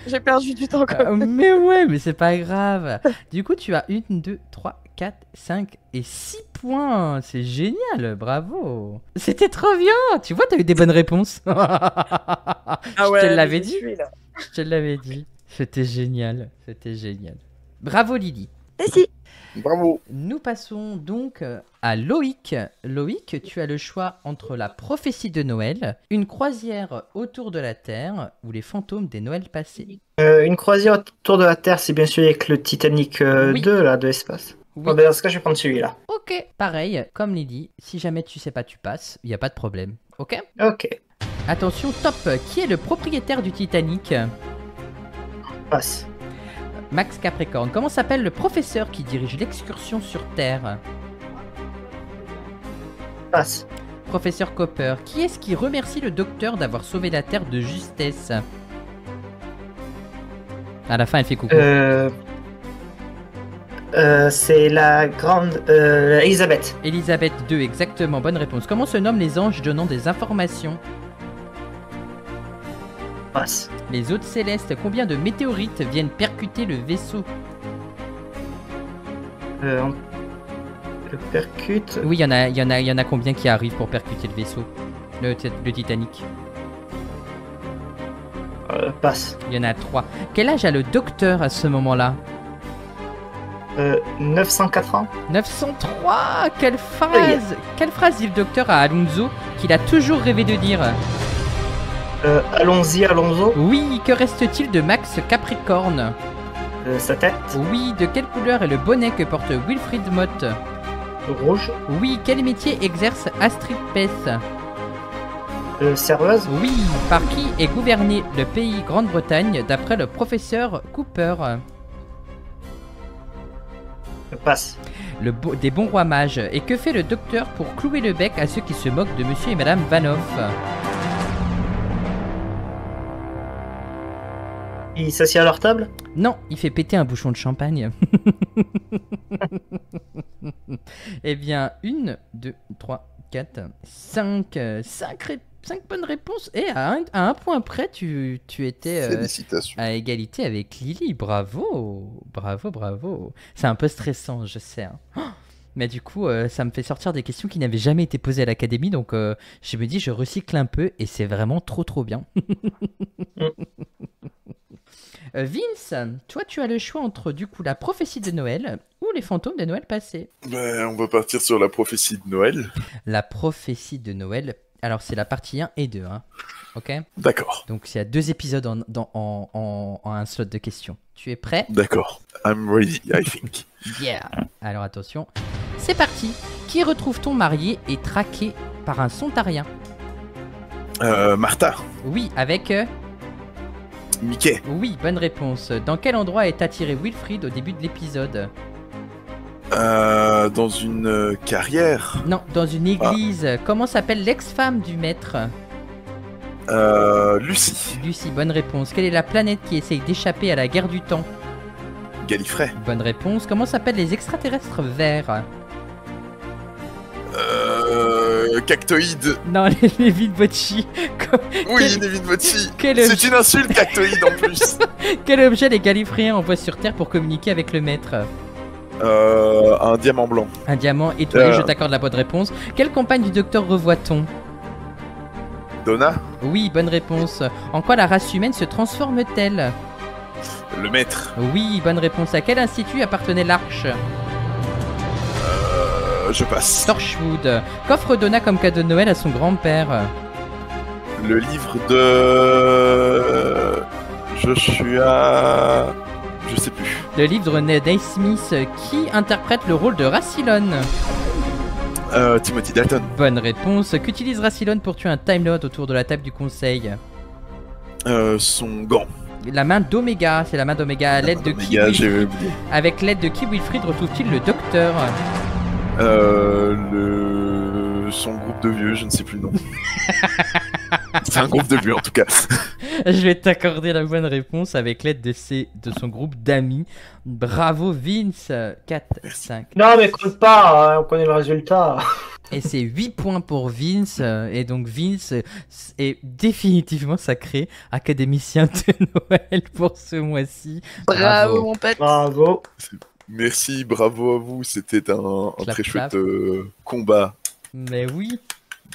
J'ai perdu du temps quand même. Mais ouais, mais c'est pas grave. Du coup, tu as 1, 2, 3, 4, 5 et 6 points. C'est génial, bravo. C'était trop bien. Tu vois, t'as eu des bonnes réponses. Ah Je te l'avais je dit. suis là. Je te l'avais dit. C'était génial. C'était génial. Bravo, Lily. Et si. Bravo. Nous passons donc à Loïc. Loïc, tu as le choix entre la prophétie de Noël, une croisière autour de la Terre ou les fantômes des Noëls passés. Une croisière autour de la Terre, c'est bien sûr avec le Titanic Oui. 2 là, de l'espace. Oui. Bon, ben, dans ce cas, je vais prendre celui-là. Ok. Pareil, comme Lily, si jamais tu sais pas, tu passes, il n'y a pas de problème. Ok. Ok, Attention, top. Qui est le propriétaire du Titanic? passe. Max Capricorne. Comment s'appelle le professeur qui dirige l'excursion sur Terre? Passe. Professeur Copper. Qui est-ce qui remercie le docteur d'avoir sauvé la Terre de justesse? À la fin, elle fait coucou. C'est la grande Elisabeth. Elisabeth II, exactement. Bonne réponse. Comment se nomment les anges donnant des informations? Passe. Les hôtes célestes. Combien de météorites viennent percuter le vaisseau? On le percute. Oui, il y en a combien qui arrivent pour percuter le vaisseau? Le Titanic. Passe. Il y en a 3. Quel âge a le docteur à ce moment-là? 904 ans. 903. Quelle phrase dit le docteur à Alonso qu'il a toujours rêvé de dire? Allons-y, allons-y. Oui, que reste-t-il de Max Capricorne? Sa tête. Oui, de quelle couleur est le bonnet que porte Wilfried Mott? Rouge. Oui, quel métier exerce Astrid Pess? Serveuse. Oui, par qui est gouverné le pays Grande-Bretagne d'après le professeur Cooper? Passe. Des bons rois mages. Et que fait le docteur pour clouer le bec à ceux qui se moquent de monsieur et madame Vanoff? Il s'assied à leur table? Non, il fait péter un bouchon de champagne. Eh bien, 1, 2, 3, 4, 5 bonnes réponses. Et à un point près, tu étais Félicitations. à égalité avec Lily. Bravo, bravo, bravo. C'est un peu stressant, je sais. Hein. Oh, mais du coup, ça me fait sortir des questions qui n'avaient jamais été posées à l'académie. Donc, je me dis, je recycle un peu et c'est vraiment trop, trop bien. Vince, toi, tu as le choix entre du coup la prophétie de Noël ou les fantômes de Noël passés. Ben, on va partir sur la prophétie de Noël. La prophétie de Noël. Alors, c'est la partie 1 et 2. Hein. Ok. D'accord. Donc, il y a 2 épisodes en un slot de questions. Tu es prêt? D'accord. I'm ready, I think. Yeah. Alors, attention. C'est parti. Qui retrouve-t-on marié et traqué par un sontarien? Martha. Oui, avec... Mickey. Oui, bonne réponse. Dans quel endroit est attiré Wilfried au début de l'épisode? Dans une carrière. Non, dans une église. Comment s'appelle l'ex-femme du maître? Lucie. Lucie, bonne réponse. Quelle est la planète qui essaye d'échapper à la guerre du temps? Gallifrey. Bonne réponse. Comment s'appellent les extraterrestres verts? Cactoïde. Non, les Lévi de Bocci. Oui, David Motti. Quel C'est une insulte, cactoïde en plus. Quel objet les Gallifréens envoient sur Terre pour communiquer avec le maître? Un diamant blanc. Un diamant étoilé, je t'accorde la bonne réponse. Quelle compagne du docteur revoit-on? Donna. Oui, bonne réponse. En quoi la race humaine se transforme-t-elle? Le maître. Oui, bonne réponse. À quel institut appartenait l'Arche? Je passe. Torchwood. Qu'offre Donna comme cadeau de Noël à son grand-père? Le livre de Joshua. Je sais plus. Le livre de Naismith. Qui interprète le rôle de Rassilon? Timothy Dalton. Bonne réponse. Qu'utilise Rassilon pour tuer un Time Lord autour de la table du conseil? Son gant. La main d'Omega. C'est la main d'Omega. À l'aide de qui j'ai oublié. Avec l'aide de qui Wilfried retrouve-t-il le docteur? Son groupe de vieux, je ne sais plus le nom. C'est un groupe de vieux en tout cas. Je vais t'accorder la bonne réponse avec l'aide de son groupe d'amis. Bravo Vince. 4, 5. Non mais compte pas, hein, on connaît le résultat. Et c'est 8 points pour Vince. Et donc Vince est définitivement sacré académicien de Noël pour ce mois-ci. Bravo, mon pote. Bravo. Merci, bravo à vous. C'était un Clap, très clap. chouette combat. Mais oui,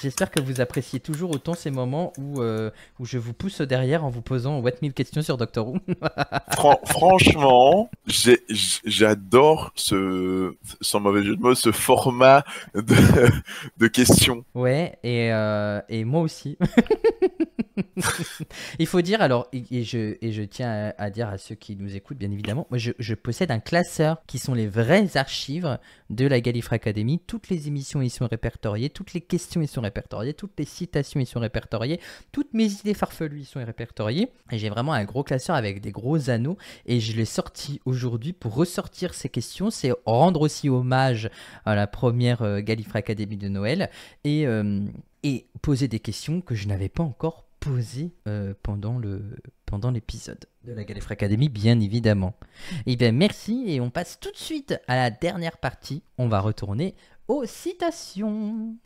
j'espère que vous appréciez toujours autant ces moments où je vous pousse derrière en vous posant 1000 questions sur Doctor Who. Franchement, j'adore sans mauvais jeu de mots, ce format de questions. Ouais, et moi aussi. Il faut dire alors, et je tiens à dire à ceux qui nous écoutent, bien évidemment, moi je possède un classeur qui sont les vraies archives de la Gallifrey Academy. Toutes les émissions y sont répertoriées, toutes les questions y sont répertoriées, toutes les citations y sont répertoriées, toutes mes idées farfelues y sont répertoriées. Et j'ai vraiment un gros classeur avec des gros anneaux et je l'ai sorti aujourd'hui pour ressortir ces questions. C'est rendre aussi hommage à la première Gallifrey Academy de Noël et poser des questions que je n'avais pas encore posées pendant l'épisode de la Gallifrey Academy, bien évidemment. Et bien merci, et on passe tout de suite à la dernière partie. On va retourner aux citations.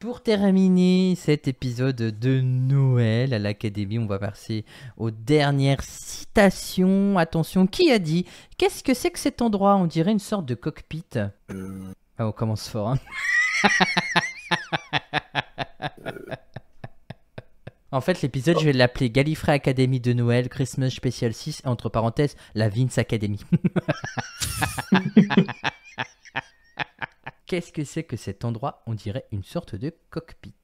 Pour terminer cet épisode de Noël à l'Académie, on va passer aux dernières citations. Attention, qui a dit « Qu'est-ce que c'est que cet endroit ? On dirait une sorte de cockpit. » Ah, on commence fort, hein. En fait, l'épisode, je vais l'appeler Gallifrey Academy de Noël, Christmas Special 6, et entre parenthèses, la Vince Academy. Qu'est-ce que c'est que cet endroit? On dirait une sorte de cockpit.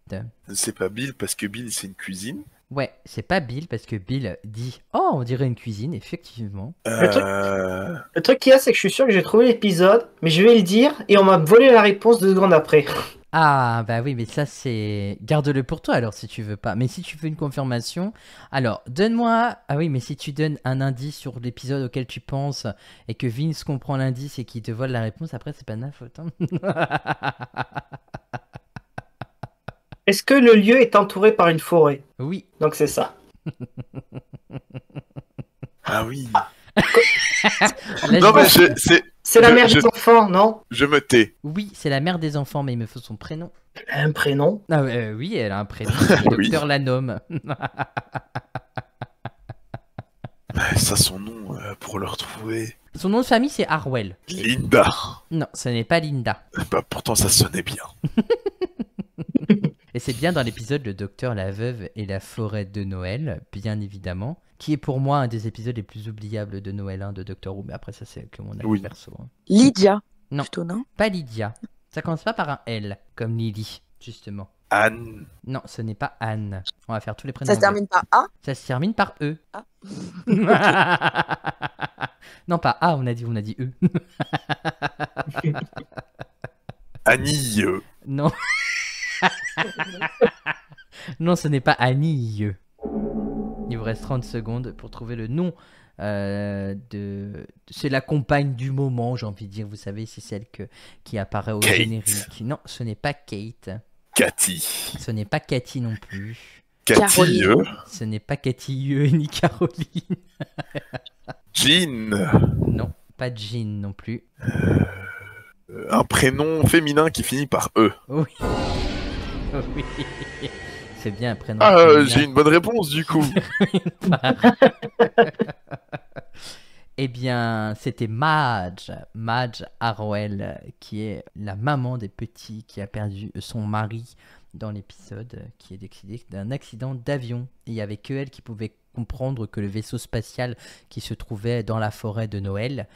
C'est pas Bill parce que Bill c'est une cuisine. Ouais, c'est pas Bill parce que Bill dit « Oh, on dirait une cuisine, effectivement. » Le truc qu'il y a, c'est que je suis sûr que j'ai trouvé l'épisode, mais je vais le dire et on m'a volé la réponse 2 secondes après. Ah, bah oui, mais ça c'est... Garde-le pour toi alors si tu veux pas. Mais si tu veux une confirmation, alors donne-moi... Ah oui, mais si tu donnes un indice sur l'épisode auquel tu penses et que Vince comprend l'indice et qu'il te vole la réponse, après c'est pas de ma faute. Hein. Est-ce que le lieu est entouré par une forêt? Oui. Donc c'est ça. Ah oui. Là, Non, mais C'est la mère des enfants, non? je me tais. Oui, c'est la mère des enfants, mais il me faut son prénom. Elle a un prénom. Ah oui, elle a un prénom. Le Oui. docteur la nomme. Ça, son nom, pour le retrouver. Son nom de famille c'est Harwell. Linda. Non, ce n'est pas Linda. Bah, pourtant, ça sonnait bien. Et c'est bien dans l'épisode Le Docteur, la Veuve et la Forêt de Noël, bien évidemment, qui est pour moi un des épisodes les plus oubliables de Noël 1 de Doctor Who, mais après ça c'est que mon avis Oui. perso. Hein. Lydia. Non. Plutôt, non? Pas Lydia. Ça commence pas par un L, comme Lily, justement. Anne. Non, ce n'est pas Anne. On va faire tous les prénoms. Ça se termine par A? Ça se termine par E. Ah. Non, pas A, on a dit E. Annie. Non. Non, ce n'est pas Annie. Il vous reste 30 secondes pour trouver le nom de... C'est la compagne du moment, j'ai envie de dire. Vous savez, c'est celle qui apparaît au Kate. générique. Non, ce n'est pas Kate. Cathy. Ce n'est pas Cathy non plus. Cathy. Caroline. Ce n'est pas Cathy ni Caroline. Jean. Non, pas Jean non plus. Un prénom féminin qui finit par E. Oui. Oui. C'est bien un prénom. Ah, féminin. j'ai une bonne réponse du coup. Eh bien, c'était Madge Harwell, qui est la maman des petits, qui a perdu son mari dans l'épisode, qui est décédé d'un accident d'avion. Et il n'y avait que elle qui pouvait comprendre que le vaisseau spatial qui se trouvait dans la forêt de Noël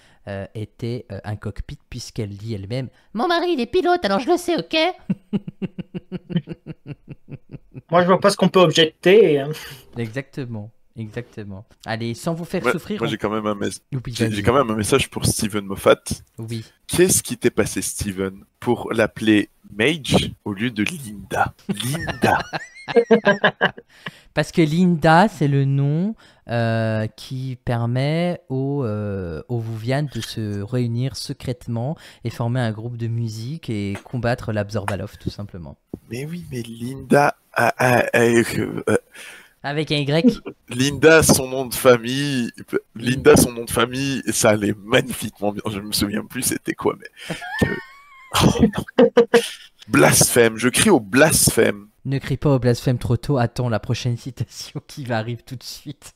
était un cockpit, puisqu'elle dit elle-même « Mon mari, il est pilote, alors je le sais, ok ?» Moi, je vois pas ce qu'on peut objecter. Exactement. Exactement. Allez, sans vous faire Moi, souffrir. moi, j'ai quand même un Oui, j'ai quand même un message pour Steven Moffat. Oui. Qu'est-ce qui t'est passé, Steven, pour l'appeler Mage au lieu de Linda? Linda. Parce que Linda, c'est le nom qui permet aux Vuvian de se réunir secrètement et former un groupe de musique et combattre l'Absorbaloff, tout simplement. Mais oui, mais Linda. Avec un Y. Linda, son nom de famille. Ça allait magnifiquement bien. Je me souviens plus c'était quoi, mais. Oh, non. Blasphème. Je crie au blasphème. Ne crie pas au blasphème trop tôt, attends la prochaine citation qui va arriver tout de suite.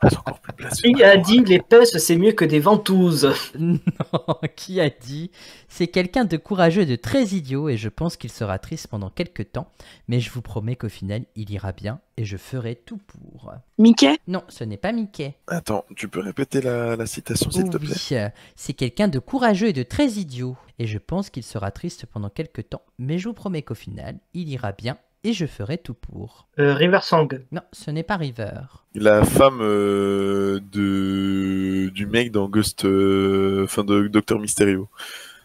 C'est encore plus blasphème. Qui a dit les pinces c'est mieux que des ventouses? Non, qui a dit? C'est quelqu'un de courageux et de très idiot et je pense qu'il sera triste pendant quelques temps, mais je vous promets qu'au final il ira bien et je ferai tout pour. Mickey? Non, ce n'est pas Mickey. Attends, tu peux répéter la citation, s'il te plaît? Oui, c'est quelqu'un de courageux et de très idiot et je pense qu'il sera triste pendant quelques temps, mais je vous promets qu'au final il ira bien et je ferai tout pour. River Song. Non, ce n'est pas River. La femme du mec dans Ghost, de Docteur Mysterio.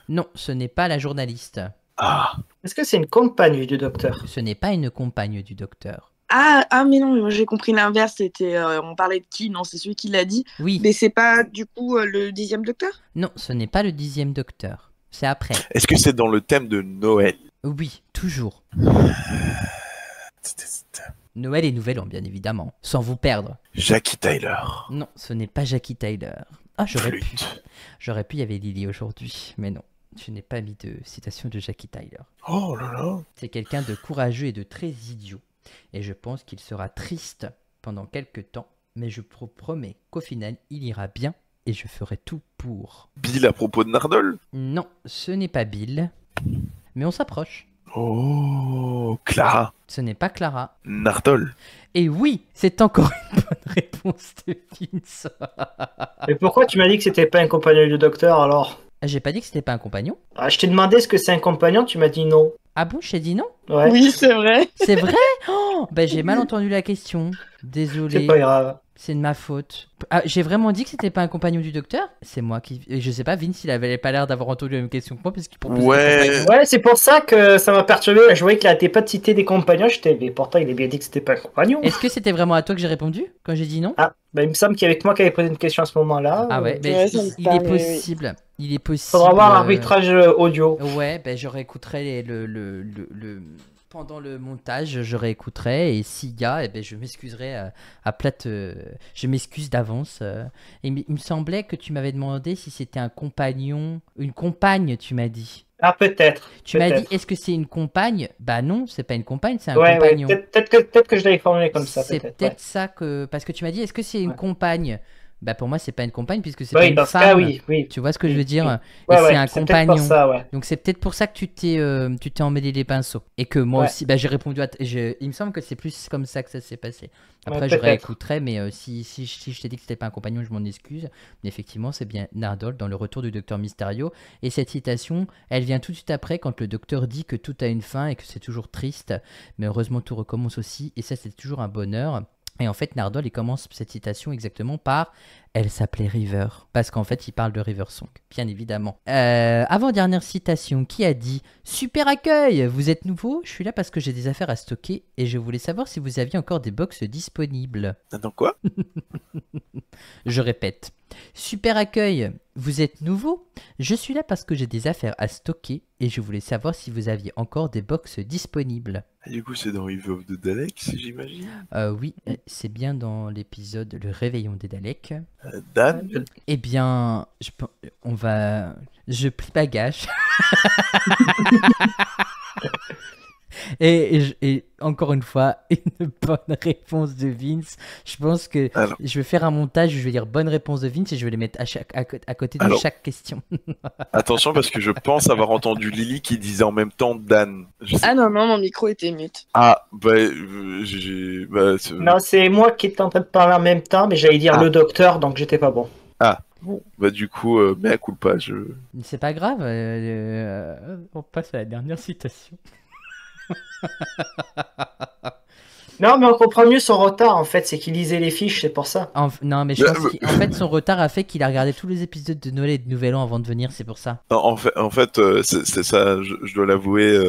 Non, ce n'est pas la journaliste. Ah, Est-ce que c'est une compagne du docteur? Ce n'est pas une compagne du docteur. Ah, mais non, moi j'ai compris l'inverse. C'était, on parlait de qui? Non, c'est celui qui l'a dit. Oui. Mais c'est pas du coup le 10e docteur? Non, ce n'est pas le 10e docteur. C'est après. est-ce que c'est dans le thème de Noël? Oui, toujours. Noël et Nouvel An, bien évidemment. Sans vous perdre. Jackie Tyler. Non, ce n'est pas Jackie Tyler. Ah, j'aurais pu. Flûte. J'aurais pu, il y avait Lily aujourd'hui. Mais non, je n'ai pas mis de citation de Jackie Tyler. Oh là là. C'est quelqu'un de courageux et de très idiot. Et je pense qu'il sera triste pendant quelques temps. Mais je vous promets qu'au final, il ira bien. Et je ferai tout pour. Bill à propos de Nardole? Non, ce n'est pas Bill. Mais on s'approche. Oh, Clara. Ce n'est pas Clara. Nardole. Et oui, c'est encore une bonne réponse de Vince. Mais pourquoi tu m'as dit que c'était pas un compagnon du docteur alors? Ah, j'ai pas dit que c'était pas un compagnon. Ah, je t'ai demandé ce que c'est un compagnon, tu m'as dit non. Ah bon, je t'ai dit non? Ouais, Oui, c'est vrai. C'est vrai? Oh, bah j'ai mal entendu la question. c'est Désolé, pas grave. c'est de ma faute. Ah, j'ai vraiment dit que c'était pas un compagnon du docteur? C'est moi qui... Je sais pas, Vince, il avait pas l'air d'avoir entendu la même question que moi parce qu'il propose Ouais. des compagnons. Ouais, c'est pour ça que ça m'a perturbé. Je voyais qu'il n'arrêtait pas de citer des compagnons. J'étais, mais pourtant, il a bien dit que c'était pas un compagnon. Est-ce que c'était vraiment à toi que j'ai répondu quand j'ai dit non? Ah, bah, il me semble qu'il y avait que moi qui avait posé une question à ce moment-là. Ah ouais, mais Ouais, ça me il parle, est oui. possible. Il est possible. Faudra voir l'arbitrage audio. Ouais, ben je réécouterai pendant le montage, je réécouterai et s'il y a, eh ben, je m'excuserai à plate. Je m'excuse d'avance. Et il me semblait que tu m'avais demandé si c'était un compagnon, une compagne, tu m'as dit. Ah, peut-être. Tu m'as dit, peut-être. est-ce que c'est une compagne? Bah non, c'est pas une compagne, c'est un Ouais, ouais, compagnon. peut-être que je l'avais formulé comme ça. C'est Peut-être. peut-être ça que. Parce que tu m'as dit, est-ce que c'est une Ouais. compagne? Bah pour moi, c'est pas une compagne puisque c'est Ouais. pas Oui, une dans ce femme. cas, oui. Oui. Tu vois ce que je veux Oui, dire? oui. Et Ouais, c'est ouais, un c'est peut-être pour compagnon. ça, ouais. Donc c'est peut-être pour ça que tu t'es emmêlé les pinceaux. Et que moi Ouais. aussi, bah, j'ai répondu il me semble que c'est plus comme ça que ça s'est passé. Après, Ouais, je peut-être. réécouterai, mais si je t'ai dit que c'était pas un compagnon, je m'en excuse. Mais effectivement, c'est bien Nardole dans le retour du docteur Mysterio. Et cette citation, elle vient tout de suite après quand le docteur dit que tout a une fin et que c'est toujours triste. Mais heureusement, tout recommence aussi. Et ça, c'est toujours un bonheur. Et en fait, Nardole, il commence cette citation exactement par « Elle s'appelait River ». Parce qu'en fait, il parle de River Song, bien évidemment. Avant-dernière citation, qui a dit « Super accueil, vous êtes nouveau? Je suis là parce que j'ai des affaires à stocker et je voulais savoir si vous aviez encore des box disponibles. Attends, quoi? » Je répète. Super accueil, vous êtes nouveau? Je suis là parce que j'ai des affaires à stocker et je voulais savoir si vous aviez encore des box disponibles. Ah, du coup, c'est dans River of the Daleks, j'imagine. Oui, c'est bien dans l'épisode Le Réveillon des Daleks. Dan? Eh bien, je plie bagage. Et encore une fois, une bonne réponse de Vince. Je pense que Alors. je vais faire un montage, je vais dire bonne réponse de Vince et je vais les mettre à côté de Alors. chaque question. Attention, parce que je pense avoir entendu Lily qui disait en même temps Dan. Je sais- Ah non, non, mon micro était mute. Ah, bah, Non, c'est moi qui étais en train de parler en même temps, mais j'allais dire Ah. le docteur, donc j'étais pas bon. bon, bah du coup, mea culpa, C'est pas grave, on passe à la dernière citation. Non, mais on comprend mieux son retard, en fait, c'est qu'il lisait les fiches, c'est pour ça. Non, mais je pense qu'en fait, son retard a fait qu'il a regardé tous les épisodes de Noël et de Nouvel An avant de venir, c'est pour ça. Non, en fait, c'est ça, je dois l'avouer,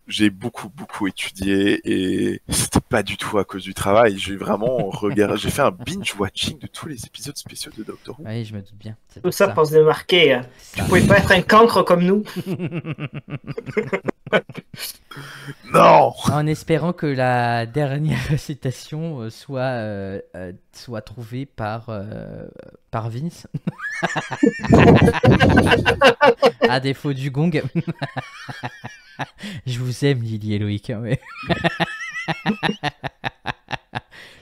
j'ai beaucoup étudié et c'était pas du tout à cause du travail. J'ai vraiment regardé, j'ai fait un binge watching de tous les épisodes spéciaux de Doctor Who. Oui, je me doute bien. C'est Tout pour ça pour se démarquer. Hein. Tu pouvais pas être un cancre comme nous. Non! En espérant que la dernière citation soit trouvée par Vince. À défaut du gong. Je vous aime, Lily et Loïc. Hein, mais...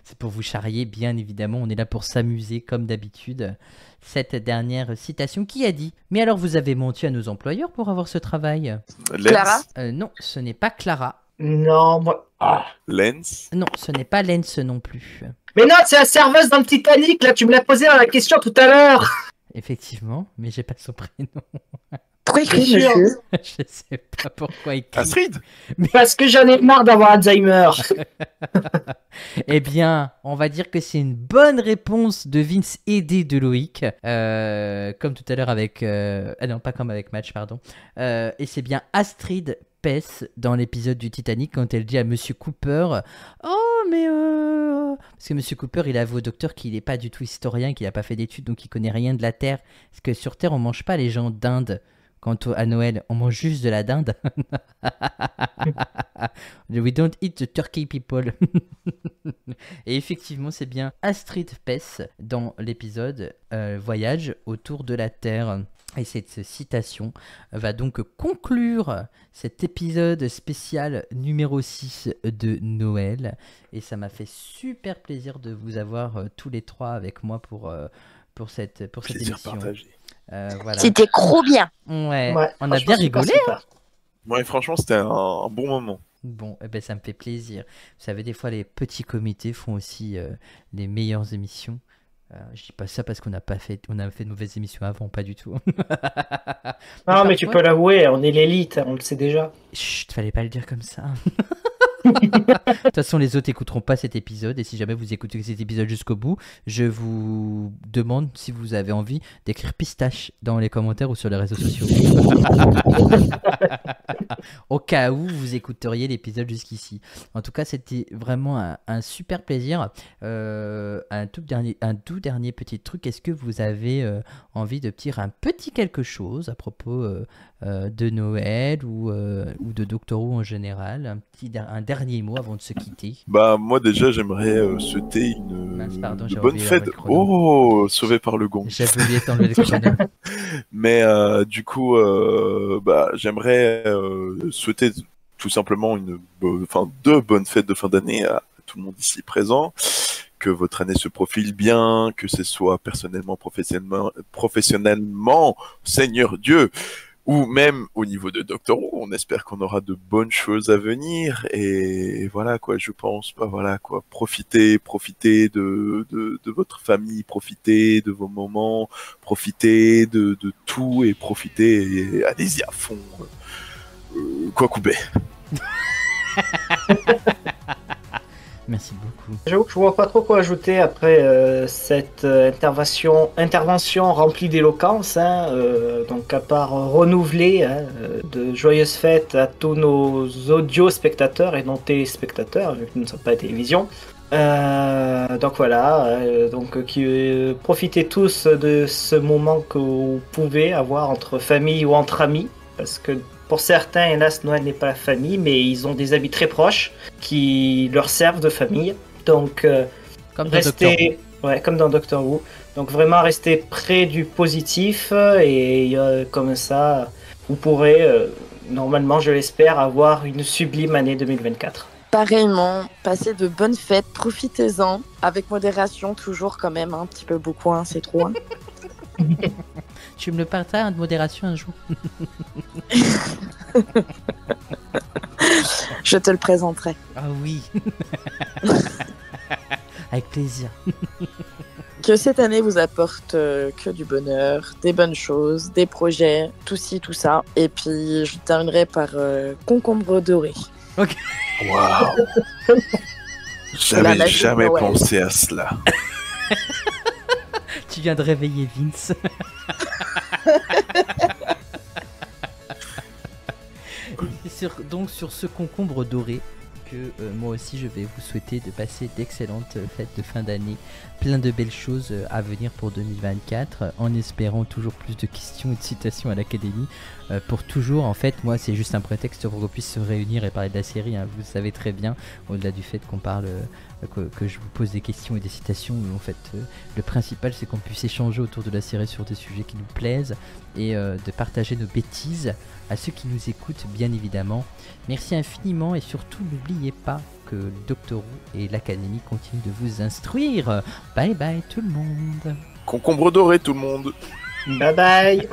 C'est pour vous charrier, bien évidemment. On est là pour s'amuser, comme d'habitude. Cette dernière citation, qui a dit « Mais alors, vous avez menti à nos employeurs pour avoir ce travail ?» Clara? Non, ce n'est pas Clara. Non, moi. Ah. Lens? Non, ce n'est pas Lens non plus. Mais non, c'est la serveuse dans le Titanic, là, tu me l'as posé dans la question tout à l'heure. Effectivement, mais j'ai pas son prénom. Pourquoi écrit Bien sûr. monsieur? Je sais pas pourquoi il crie. Astrid? Parce que j'en ai marre d'avoir Alzheimer. Eh bien, on va dire que c'est une bonne réponse de Vince aidé de Loïc. Comme tout à l'heure avec... Ah non, pas comme avec Match, pardon. Et c'est bien Astrid Pess dans l'épisode du Titanic quand elle dit à Monsieur Cooper « Oh, mais... Parce que Monsieur Cooper, il avoue au docteur qu'il n'est pas du tout historien, qu'il n'a pas fait d'études, donc il connaît rien de la Terre. Parce que sur Terre, on mange pas les gens d'Inde. Quant à Noël, on mange juste de la dinde. We don't eat the turkey people. Et effectivement, c'est bien Astrid Pess dans l'épisode Voyage autour de la Terre. Et cette citation va donc conclure cet épisode spécial numéro 6 de Noël. Et ça m'a fait super plaisir de vous avoir tous les trois avec moi pour cette Plaisir émission. partagé. Voilà. C'était trop bien. Ouais, Ouais, on a franchement, bien super, rigolé. super. Ouais, franchement, c'était un bon moment. Bon, eh ben, ça me fait plaisir. Vous savez, des fois, les petits comités font aussi les meilleures émissions. Je dis pas ça parce qu'on a fait de mauvaises émissions avant, pas du tout. Non, mais tu peux l'avouer, on est l'élite, on le sait déjà. Chut, fallait pas le dire comme ça. De toute façon, les autres écouteront pas cet épisode, et si jamais vous écoutez cet épisode jusqu'au bout, je vous demande si vous avez envie d'écrire pistache dans les commentaires ou sur les réseaux sociaux. Au cas où vous écouteriez l'épisode jusqu'ici. En tout cas, c'était vraiment un super plaisir. Un tout dernier petit truc. Est-ce que vous avez envie de dire un petit quelque chose à propos de Noël ou de Doctor Who en général, un dernier mot avant de se quitter? Bah moi déjà j'aimerais souhaiter une bonne fête. Oh, sauvé par le gong. J'avais oublié d'enlever le chrono. Mais du coup, bah j'aimerais souhaiter tout simplement deux bonnes fêtes de fin d'année à tout le monde ici présent. Que votre année se profile bien, que ce soit personnellement, professionnellement, Seigneur Dieu, ou même au niveau de Doctor Who, on espère qu'on aura de bonnes choses à venir, et voilà quoi, je pense, bah voilà quoi, profitez de votre famille, profitez de vos moments, profitez de tout, et profitez, et allez-y à fond, quoi couper. Merci beaucoup. J'avoue que je vois pas trop quoi ajouter après cette intervention remplie d'éloquence. Donc à part renouveler de joyeuses fêtes à tous nos audio spectateurs et non téléspectateurs, vu que nous ne sommes pas à la télévision. Donc voilà, profitez tous de ce moment que vous pouvez avoir entre famille ou entre amis, parce que pour certains, hélas, Noël n'est pas la famille, mais ils ont des amis très proches qui leur servent de famille. Donc, comme dans Doctor Who. Donc, vraiment, restez près du positif et comme ça, vous pourrez, normalement, je l'espère, avoir une sublime année 2024. Pareillement, passez de bonnes fêtes, profitez-en, avec modération toujours quand même, un petit peu beaucoup, c'est trop. Tu me le partages de modération un jour? Je te le présenterai. Ah oui. Avec plaisir. Que cette année vous apporte que du bonheur, des bonnes choses, des projets, tout ci, tout ça. Et puis je terminerai par concombre doré. Ok. Waouh. J'avais jamais pensé à cela. Tu viens de réveiller Vince. Donc sur ce concombre doré que moi aussi je vais vous souhaiter de passer d'excellentes fêtes de fin d'année, plein de belles choses à venir pour 2024, en espérant toujours plus de questions et de citations à l'académie, pour toujours, en fait, moi c'est juste un prétexte pour qu'on puisse se réunir et parler de la série, hein, vous le savez très bien, au-delà du fait qu'on parle, que je vous pose des questions et des citations, en fait le principal c'est qu'on puisse échanger autour de la série sur des sujets qui nous plaisent, et de partager nos bêtises à ceux qui nous écoutent, bien évidemment. Merci infiniment, et surtout n'oubliez pas que le Doctor Who et l'Académie continuent de vous instruire. Bye bye tout le monde. Concombre doré tout le monde. Bye bye.